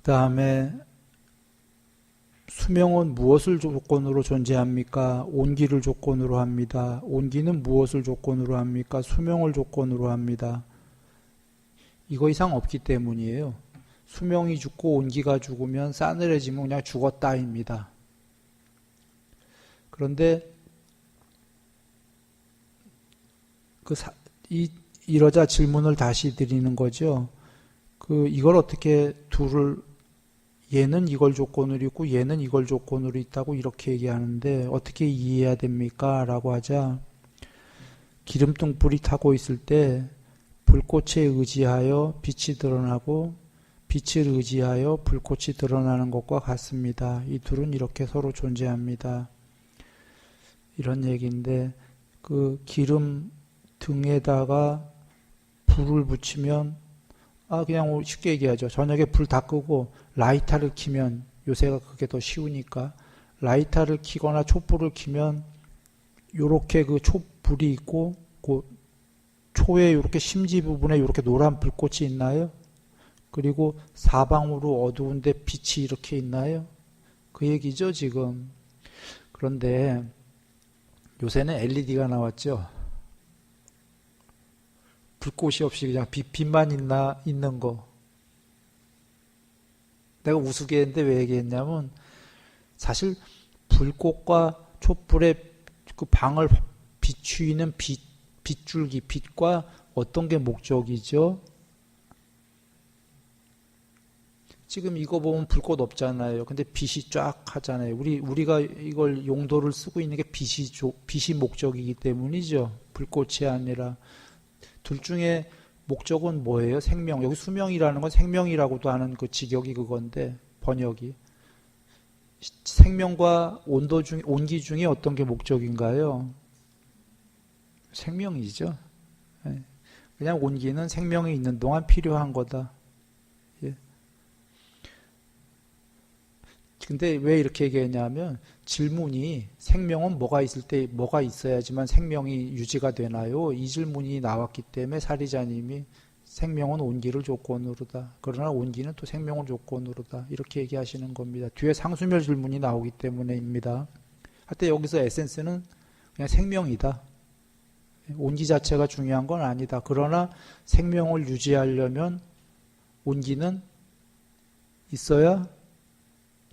다음에 수명은 무엇을 조건으로 존재합니까? 온기를 조건으로 합니다. 온기는 무엇을 조건으로 합니까? 수명을 조건으로 합니다. 이거 이상 없기 때문이에요. 수명이 죽고 온기가 죽으면 싸늘해지면 그냥 죽었다입니다. 그런데 이러자 질문을 다시 드리는 거죠. 이걸 어떻게 얘는 이걸 조건으로 있고 얘는 이걸 조건으로 있다고 이렇게 얘기하는데 어떻게 이해해야 됩니까? 라고 하자 기름등불이 타고 있을 때 불꽃에 의지하여 빛이 드러나고 빛을 의지하여 불꽃이 드러나는 것과 같습니다. 이 둘은 이렇게 서로 존재합니다. 이런 얘기인데 기름 등에다가 불을 붙이면 그냥 쉽게 얘기하죠. 저녁에 불 다 끄고 라이터를 켜면 요새가 그게 더 쉬우니까 라이터를 켜거나 촛불을 켜면 요렇게 촛불이 있고 초에 요렇게 심지 부분에 요렇게 노란 불꽃이 있나요? 그리고 사방으로 어두운데 빛이 이렇게 있나요? 그 얘기죠, 지금. 그런데 요새는 LED가 나왔죠. 불꽃이 없이 그냥 빛만 있는 거. 내가 우스개인데 왜 얘기했냐면 사실 불꽃과 촛불의 그 방을 비추이는 빗줄기, 빛과 어떤 게 목적이죠? 지금 이거 보면 불꽃 없잖아요. 근데 빛이 쫙 하잖아요. 우리가 이걸 용도를 쓰고 있는 게 빛이 목적이기 때문이죠. 불꽃이 아니라. 둘 중에 목적은 뭐예요? 생명. 여기 수명이라는 건 생명이라고도 하는 그 직역이 그건데, 번역이. 생명과 온기 중에 어떤 게 목적인가요? 생명이죠. 그냥 온기는 생명이 있는 동안 필요한 거다. 예. 근데 왜 이렇게 얘기했냐면 질문이 생명은 뭐가 있을 때 뭐가 있어야지만 생명이 유지가 되나요? 이 질문이 나왔기 때문에 사리자님이 생명은 온기를 조건으로다. 그러나 온기는 또 생명을 조건으로다. 이렇게 얘기하시는 겁니다. 뒤에 상수멸 질문이 나오기 때문에입니다. 하여튼 여기서 에센스는 그냥 생명이다. 온기 자체가 중요한 건 아니다. 그러나 생명을 유지하려면 온기는 있어야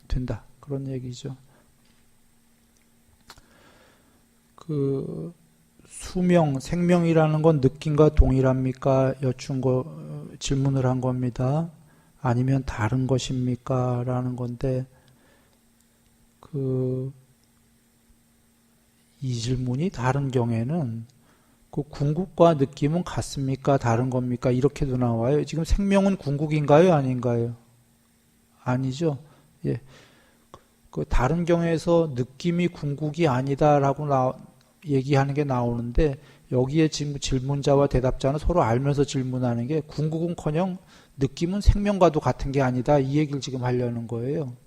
된다. 그런 얘기죠. 수명, 생명이라는 건 느낌과 동일합니까? 질문을 한 겁니다. 아니면 다른 것입니까? 라는 건데, 이 질문이 다른 경우에는 궁극과 느낌은 같습니까? 다른 겁니까? 이렇게도 나와요. 지금 생명은 궁극인가요? 아닌가요? 아니죠. 예. 다른 경우에서 느낌이 궁극이 아니다라고 얘기하는 게 나오는데 여기에 지금 질문자와 대답자는 서로 알면서 질문하는 게 궁극은커녕 느낌은 생명과도 같은 게 아니다. 이 얘기를 지금 하려는 거예요.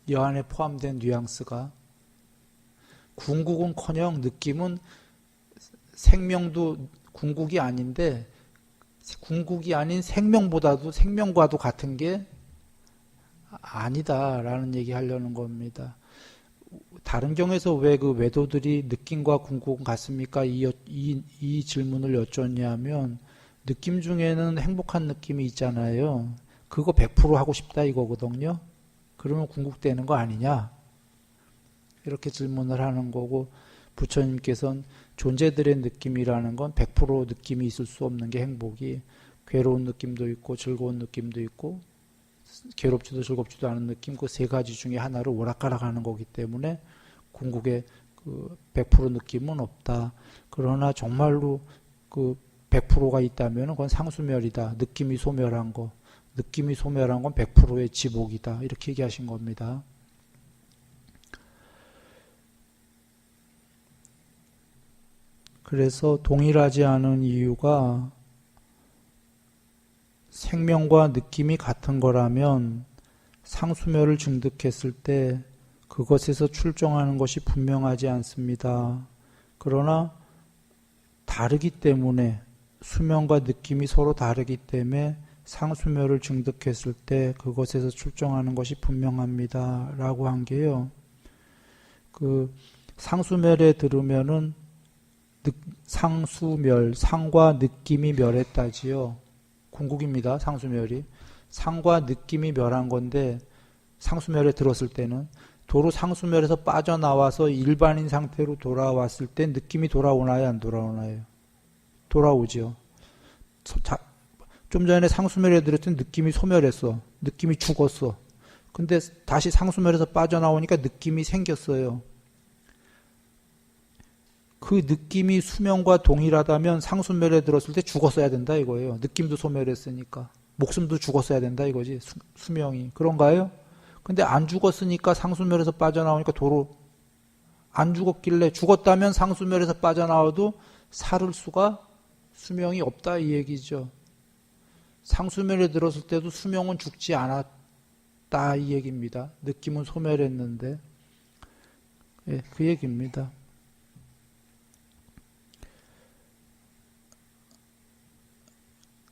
이 안에 포함된 뉘앙스가 궁극은커녕 느낌은 생명도 궁극이 아닌데 궁극이 아닌 생명과도 같은 게 아니다라는 얘기 하려는 겁니다. 다른 경우에서 왜 외도들이 느낌과 궁극은 같습니까? 이 질문을 여쭙냐면 느낌 중에는 행복한 느낌이 있잖아요. 그거 100% 하고 싶다 이거거든요. 그러면 궁극되는 거 아니냐? 이렇게 질문을 하는 거고 부처님께서는 존재들의 느낌이라는 건 100% 느낌이 있을 수 없는 게 행복이 괴로운 느낌도 있고 즐거운 느낌도 있고 괴롭지도 즐겁지도 않은 느낌, 그 세 가지 중에 하나를 오락가락 하는 거기 때문에 궁극의 그 100% 느낌은 없다. 그러나 정말로 그 100%가 있다면 그건 상수멸이다. 느낌이 소멸한 거. 느낌이 소멸한 건 100%의 지복이다. 이렇게 얘기하신 겁니다. 그래서 동일하지 않은 이유가 생명과 느낌이 같은 거라면 상수멸을 증득했을 때 그것에서 출정하는 것이 분명하지 않습니다. 그러나 다르기 때문에 수명과 느낌이 서로 다르기 때문에 상수멸을 증득했을 때 그것에서 출정하는 것이 분명합니다. 라고 한 게요. 그 상수멸에 들으면은 상수멸, 상과 느낌이 멸했다지요. 궁극입니다. 상수멸이. 상과 느낌이 멸한 건데 상수멸에 들었을 때는 도로 상수멸에서 빠져나와서 일반인 상태로 돌아왔을 때 느낌이 돌아오나요? 안 돌아오나요? 돌아오죠. 좀 전에 상수멸에 들었더니 느낌이 소멸했어. 느낌이 죽었어. 근데 다시 상수멸에서 빠져나오니까 느낌이 생겼어요. 그 느낌이 수명과 동일하다면 상수멸에 들었을 때 죽었어야 된다 이거예요. 느낌도 소멸했으니까. 목숨도 죽었어야 된다 이거지. 수명이. 그런가요? 근데 안 죽었으니까 상수멸에서 빠져나오니까 도로 안 죽었길래 죽었다면 상수멸에서 빠져나와도 살을 수가 수명이 없다 이 얘기죠. 상수멸에 들었을 때도 수명은 죽지 않았다 이 얘기입니다. 느낌은 소멸했는데 예, 그 얘기입니다.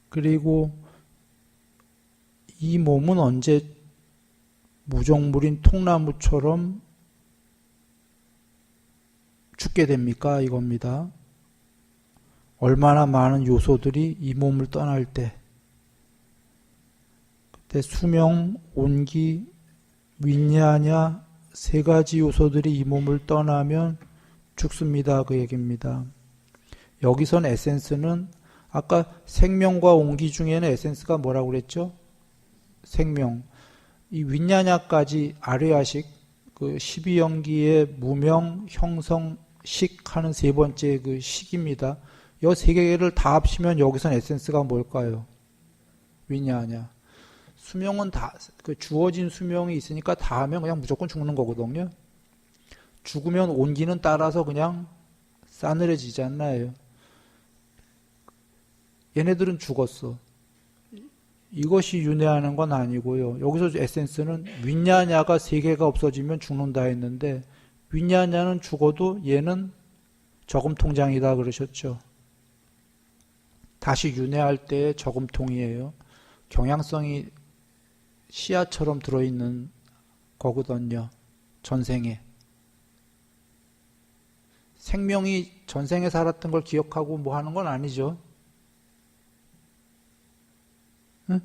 그리고 이 몸은 언제 무정물인 통나무처럼 죽게 됩니까? 이겁니다. 얼마나 많은 요소들이 이 몸을 떠날 때 그때 수명, 온기, 윈냐냐 세 가지 요소들이 이 몸을 떠나면 죽습니다. 그 얘기입니다. 여기선 에센스는 아까 생명과 온기 중에는 에센스가 뭐라고 그랬죠? 생명. 이 윈냐냐까지 아뢰아식 그 12연기의 무명, 형성, 식 하는 세 번째 그 식입니다. 이 세 개를 다 합치면 여기선 에센스가 뭘까요? 윈냐냐. 수명은 다 그 주어진 수명이 있으니까 다 하면 그냥 무조건 죽는 거거든요. 죽으면 온기는 따라서 그냥 싸늘해지지 않나요? 얘네들은 죽었어. 이것이 윤회하는 건 아니고요. 여기서 에센스는 윈냐냐가 세 개가 없어지면 죽는다 했는데 윈냐냐는 죽어도 얘는 저금통장이다 그러셨죠. 다시 윤회할 때의 저금통이에요. 경향성이 씨앗처럼 들어있는 거거든요. 전생에. 생명이 전생에 살았던 걸 기억하고 뭐 하는 건 아니죠. 응?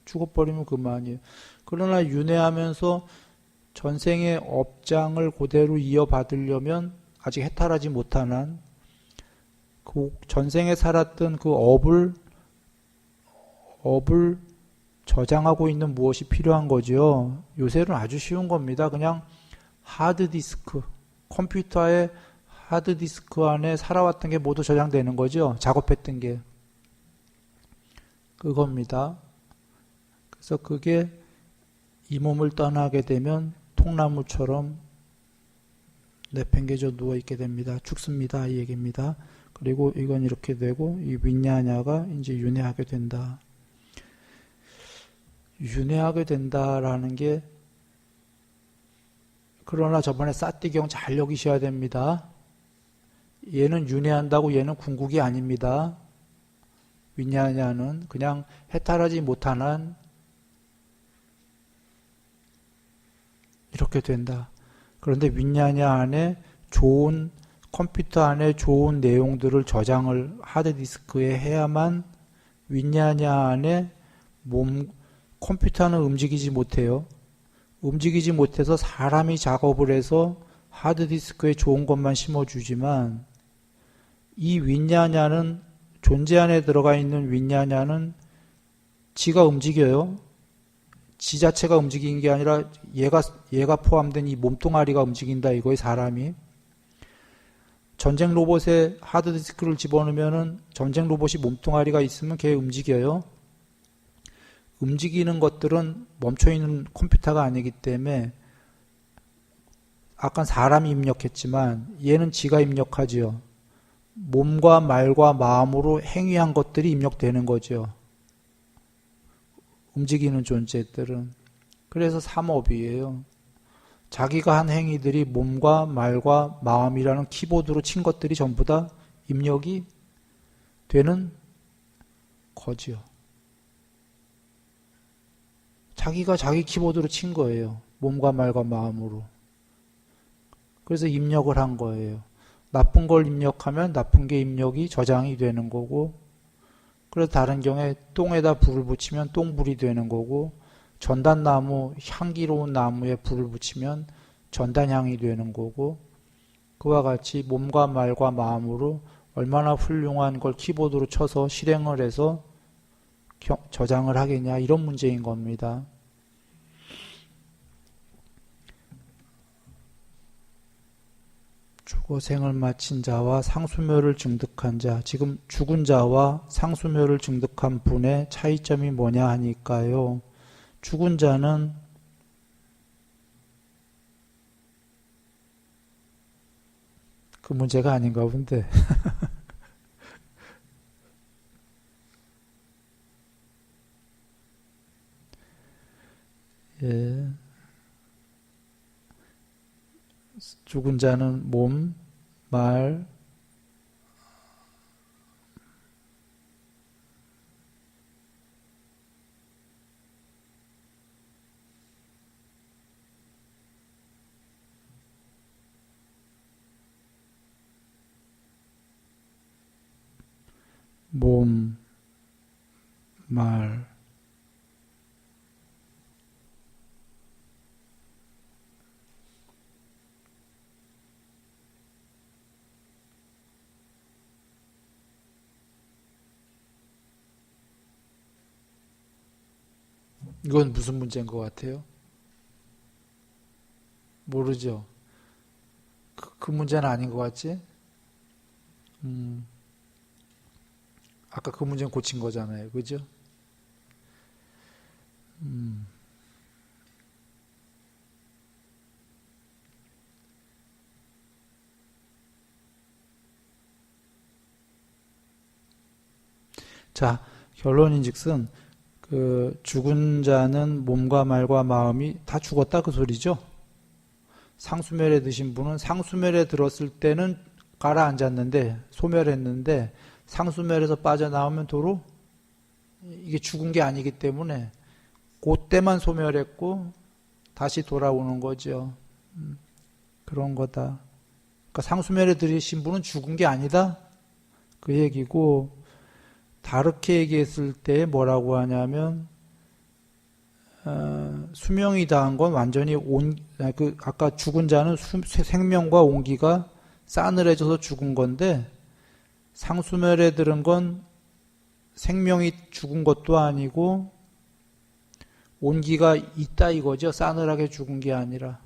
죽어버리면 그만이에요. 그러나 윤회하면서 전생의 업장을 그대로 이어받으려면 아직 해탈하지 못한 한 그 전생에 살았던 그 업을 저장하고 있는 무엇이 필요한 거죠. 요새는 아주 쉬운 겁니다. 그냥 하드디스크, 컴퓨터의 하드디스크 안에 살아왔던 게 모두 저장되는 거죠. 작업했던 게. 그겁니다. 그래서 그게 이 몸을 떠나게 되면 통나무처럼 내팽개져 누워있게 됩니다. 죽습니다. 이 얘기입니다. 그리고 이건 이렇게 되고 이 윈냐냐가 이제 윤회하게 된다. 윤회하게 된다라는 게 그러나 저번에 사띠경 잘 여기셔야 됩니다. 얘는 윤회한다고 얘는 궁극이 아닙니다. 윈냐냐는 그냥 해탈하지 못한 한 이렇게 된다. 그런데 윈냐냐 안에 좋은 컴퓨터 안에 좋은 내용들을 저장을 하드디스크에 해야만 윈냐냐 안에 컴퓨터는 움직이지 못해요. 움직이지 못해서 사람이 작업을 해서 하드디스크에 좋은 것만 심어주지만 이 윈냐냐는 존재 안에 들어가 있는 윈냐냐는 지가 움직여요. 지 자체가 움직이는 게 아니라 얘가 포함된 이 몸뚱아리가 움직인다 이거예요, 사람이. 전쟁 로봇에 하드디스크를 집어넣으면은 전쟁 로봇이 몸뚱아리가 있으면 걔 움직여요. 움직이는 것들은 멈춰있는 컴퓨터가 아니기 때문에 아까 사람이 입력했지만 얘는 지가 입력하지요. 몸과 말과 마음으로 행위한 것들이 입력되는 거죠. 움직이는 존재들은. 그래서 삼업이에요. 자기가 한 행위들이 몸과 말과 마음이라는 키보드로 친 것들이 전부 다 입력이 되는 거지요. 자기가 자기 키보드로 친 거예요. 몸과 말과 마음으로. 그래서 입력을 한 거예요. 나쁜 걸 입력하면 나쁜 게 입력이 저장이 되는 거고, 그래서 다른 경우에 똥에다 불을 붙이면 똥불이 되는 거고, 전단나무, 향기로운 나무에 불을 붙이면 전단향이 되는 거고, 그와 같이 몸과 말과 마음으로 얼마나 훌륭한 걸 키보드로 쳐서 실행을 해서 저장을 하겠냐, 이런 문제인 겁니다. 죽어 생을 마친 자와 상수묘를 증득한 자, 지금 죽은 자와 상수묘를 증득한 분의 차이점이 뭐냐 하니까요. 죽은 자는 그 문제가 아닌가 본데. 예. 죽은 자는 몸, 말, 몸, 말, 이건 무슨 문제인 것 같아요? 모르죠. 그 문제는 아닌 것 같지? 아까 그 문제는 고친 거잖아요. 그죠? 자, 결론인즉슨 그 죽은 자는 몸과 말과 마음이 다 죽었다 그 소리죠. 상수멸에 드신 분은 상수멸에 들었을 때는 가라앉았는데 소멸했는데 상수멸에서 빠져나오면 도로 이게 죽은 게 아니기 때문에 그때만 소멸했고 다시 돌아오는 거죠. 그런 거다. 그러니까 상수멸에 들으신 분은 죽은 게 아니다 그 얘기고, 다르게 얘기했을 때 뭐라고 하냐면 수명이 다한 건 완전히 아까 죽은 자는 생명과 온기가 싸늘해져서 죽은 건데, 상수멸에 들은 건 생명이 죽은 것도 아니고 온기가 있다 이거죠. 싸늘하게 죽은 게 아니라.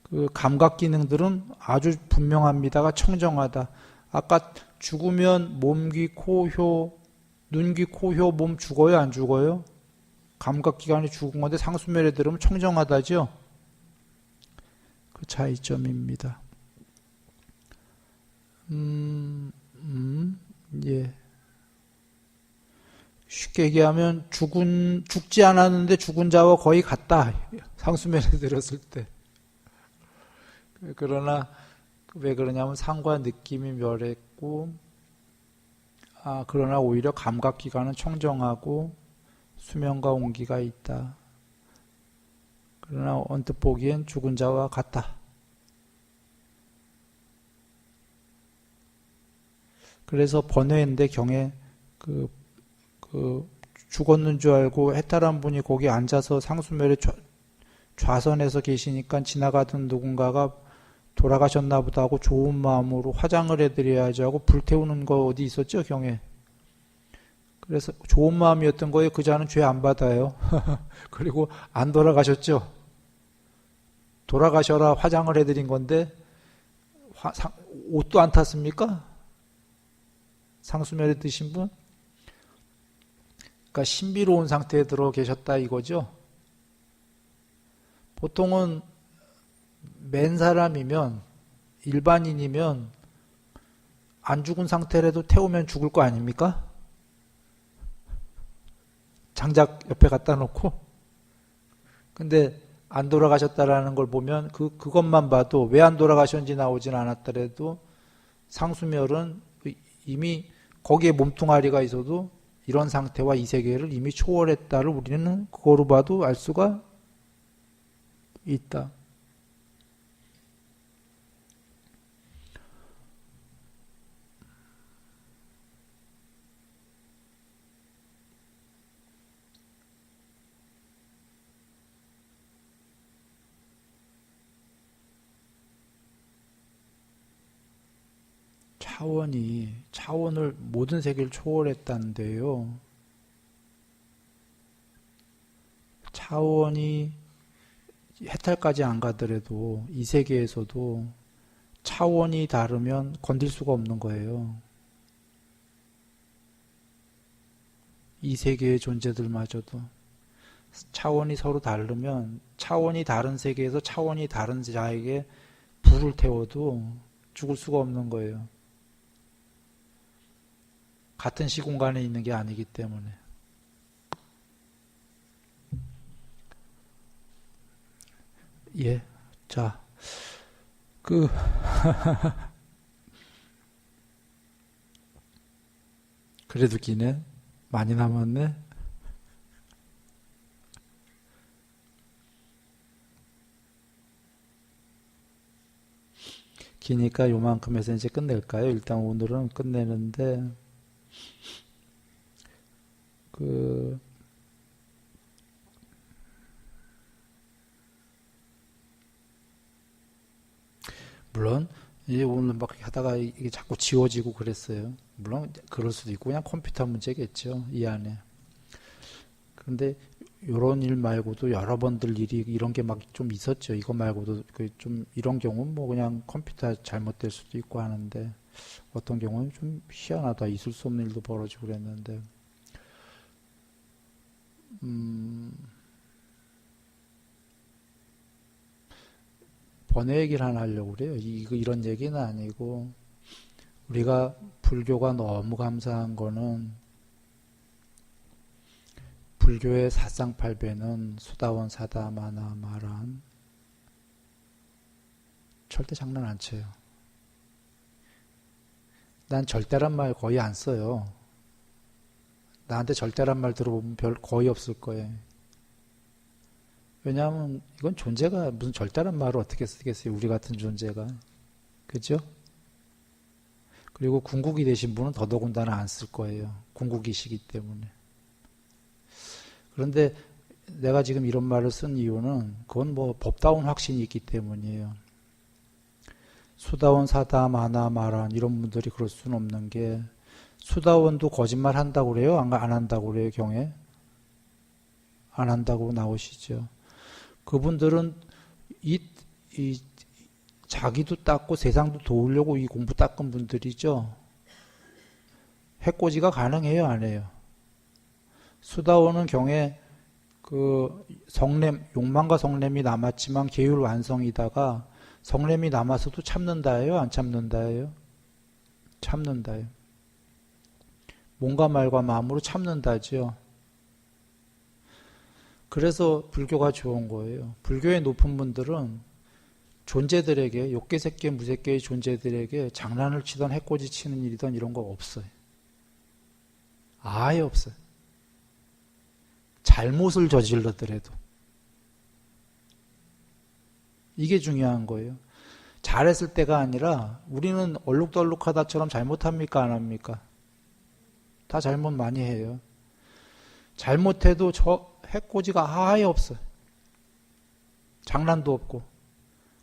그 감각 기능들은 아주 분명합니다가 청정하다. 아까 죽으면 몸, 귀, 코, 혀, 눈, 귀, 코, 혀, 몸 죽어요? 안 죽어요? 감각기관이 죽은 건데 상수멸에 들으면 청정하다죠? 그 차이점입니다. 예. 쉽게 얘기하면 죽지 않았는데 죽은 자와 거의 같다. 상수멸에 들었을 때. 그러나 왜 그러냐면 상과 느낌이 멸했고, 그러나 오히려 감각기관은 청정하고 수명과 온기가 있다. 그러나 언뜻 보기엔 죽은 자와 같다. 그래서 번외인데 경에 죽었는 줄 알고 해탈한 분이 거기 앉아서 상수멸에 좌선해서 계시니까 지나가던 누군가가 돌아가셨나 보다 하고 좋은 마음으로 화장을 해드려야지 하고 불태우는 거 어디 있었죠, 경에? 그래서 좋은 마음이었던 거예요. 그 자는 죄 안 받아요. 그리고 안 돌아가셨죠? 돌아가셔라 화장을 해드린 건데 옷도 안 탔습니까? 상수면에 드신 분? 그러니까 신비로운 상태에 들어 계셨다 이거죠. 보통은 맨 사람이면 일반인이면 안 죽은 상태라도 태우면 죽을 거 아닙니까? 장작 옆에 갖다 놓고. 근데 안 돌아가셨다라는 걸 보면 그것만 봐도 왜 안 돌아가셨는지 나오진 않았더라도 상수멸은 이미 거기에 몸뚱아리가 있어도 이런 상태와 이 세계를 이미 초월했다를 우리는 그거로 봐도 알 수가 있다. 차원을 모든 세계를 초월했다는데요. 차원이 해탈까지 안 가더라도 이 세계에서도 차원이 다르면 건들 수가 없는 거예요. 이 세계의 존재들마저도 차원이 서로 다르면 차원이 다른 세계에서 차원이 다른 자에게 불을 태워도 죽을 수가 없는 거예요. 같은 시공간에 있는 게 아니기 때문에. 예. 자, 그래도 기네. 많이 남았네. 기니까 요만큼에서 이제 끝낼까요? 일단 오늘은 끝내는데, 물론, 이제 오늘 막 하다가 이게 자꾸 지워지고 그랬어요. 물론, 그럴 수도 있고, 그냥 컴퓨터 문제겠죠. 이 안에. 그런데, 요런 일 말고도 여러 번들 일이 이런 게 막 좀 있었죠. 이거 말고도 좀 이런 경우는 뭐 그냥 컴퓨터 잘못될 수도 있고 하는데, 어떤 경우는 좀 희한하다. 있을 수 없는 일도 벌어지고 그랬는데, 번외 얘기를 하나 하려고 그래요. 이런 얘기는 아니고, 우리가 불교가 너무 감사한 거는, 불교의 사상팔배는 수다원 사다마나 말한 절대 장난 안 쳐요. 난 절대란 말 거의 안 써요. 나한테 절대란 말 들어보면 거의 없을 거예요. 왜냐하면 이건 존재가 무슨 절대란 말을 어떻게 쓰겠어요. 우리 같은 존재가. 그죠? 그리고 궁극이 되신 분은 더더군다나 안 쓸 거예요. 궁극이시기 때문에. 그런데 내가 지금 이런 말을 쓴 이유는 그건 뭐 법다운 확신이 있기 때문이에요. 수다원 사다 마나 말한 이런 분들이 그럴 수는 없는 게 수다원도 거짓말 한다고 그래요? 안 한다고 그래요? 경에? 안 한다고 나오시죠. 그분들은 이 자기도 닦고 세상도 도우려고 이 공부 닦은 분들이죠. 해코지가 가능해요? 안 해요? 수다원은 경에 욕망과 성냄이 남았지만 계율 완성이다가 성냄이 남아서도 참는다예요? 안 참는다예요? 참는다예요. 몸과 말과 마음으로 참는다죠. 그래서 불교가 좋은 거예요. 불교의 높은 분들은 존재들에게, 욕계새끼 무새끼의 존재들에게 장난을 치던 해코지 치는 일이던 이런 거 없어요. 아예 없어요. 잘못을 저질렀더라도. 이게 중요한 거예요. 잘했을 때가 아니라 우리는 얼룩덜룩하다처럼 잘못합니까? 안 합니까? 다 잘못 많이 해요. 잘못해도 저 해코지가 아예 없어요. 장난도 없고.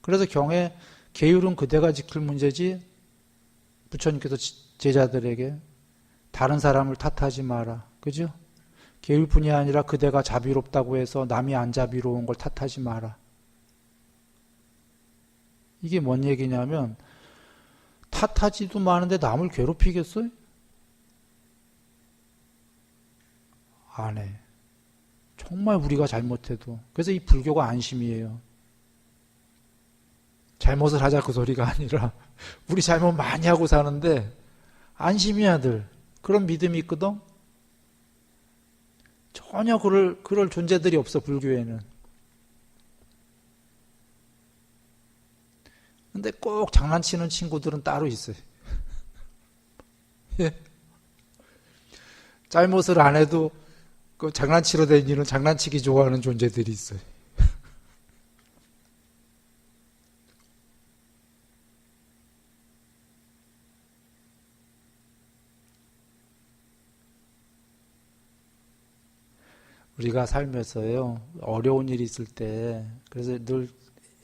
그래서 경에 계율은 그대가 지킬 문제지 부처님께서 제자들에게 다른 사람을 탓하지 마라. 그죠? 계율뿐이 아니라 그대가 자비롭다고 해서 남이 안 자비로운 걸 탓하지 마라. 이게 뭔 얘기냐면 탓하지도 마는데 남을 괴롭히겠어요? 안 해. 정말 우리가 잘못해도. 그래서 이 불교가 안심이에요. 잘못을 하자 그 소리가 아니라 우리 잘못 많이 하고 사는데 안심이야 늘. 그런 믿음이 있거든. 전혀 그럴 존재들이 없어 불교에는. 근데 꼭 장난치는 친구들은 따로 있어요. 예. 잘못을 안 해도 그 장난치러 다니는 장난치기 좋아하는 존재들이 있어요. 우리가 살면서요, 어려운 일이 있을 때, 그래서 늘,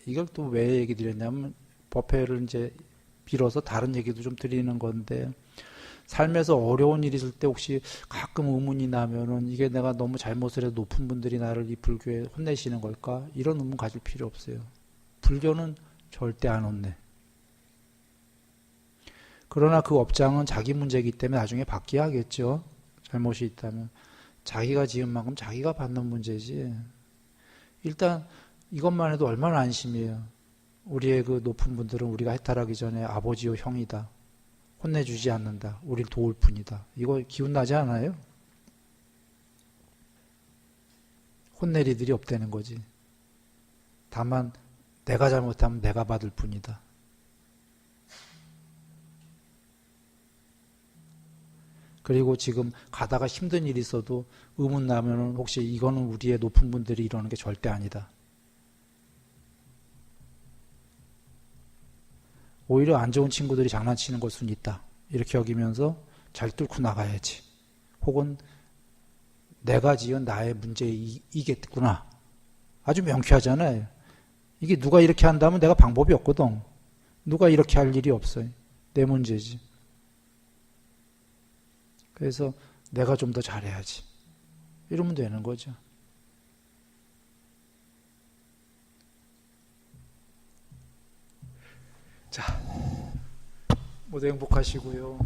이걸 또 왜 얘기 드렸냐면, 법회를 이제 빌어서 다른 얘기도 좀 드리는 건데, 삶에서 어려운 일이 있을 때 혹시 가끔 의문이 나면은, 이게 내가 너무 잘못을 해도 높은 분들이 나를 이 불교에 혼내시는 걸까? 이런 의문 가질 필요 없어요. 불교는 절대 안 혼내. 그러나 그 업장은 자기 문제이기 때문에 나중에 바뀌어야 하겠죠. 잘못이 있다면. 자기가 지은 만큼 자기가 받는 문제지. 일단 이것만 해도 얼마나 안심이에요. 우리의 그 높은 분들은 우리가 해탈하기 전에 아버지요 형이다. 혼내주지 않는다. 우리를 도울 뿐이다. 이거 기운나지 않아요? 혼낼 이들이 없다는 거지. 다만 내가 잘못하면 내가 받을 뿐이다. 그리고 지금 가다가 힘든 일이 있어도 의문 나면은 혹시 이거는 우리의 높은 분들이 이러는 게 절대 아니다. 오히려 안 좋은 친구들이 장난치는 걸 수는 있다. 이렇게 여기면서 잘 뚫고 나가야지. 혹은 내가 지은 나의 문제이겠구나. 아주 명쾌하잖아요. 이게 누가 이렇게 한다면 내가 방법이 없거든. 누가 이렇게 할 일이 없어요. 내 문제지. 그래서 내가 좀 더 잘해야지. 이러면 되는 거죠. 자, 모두 행복하시고요.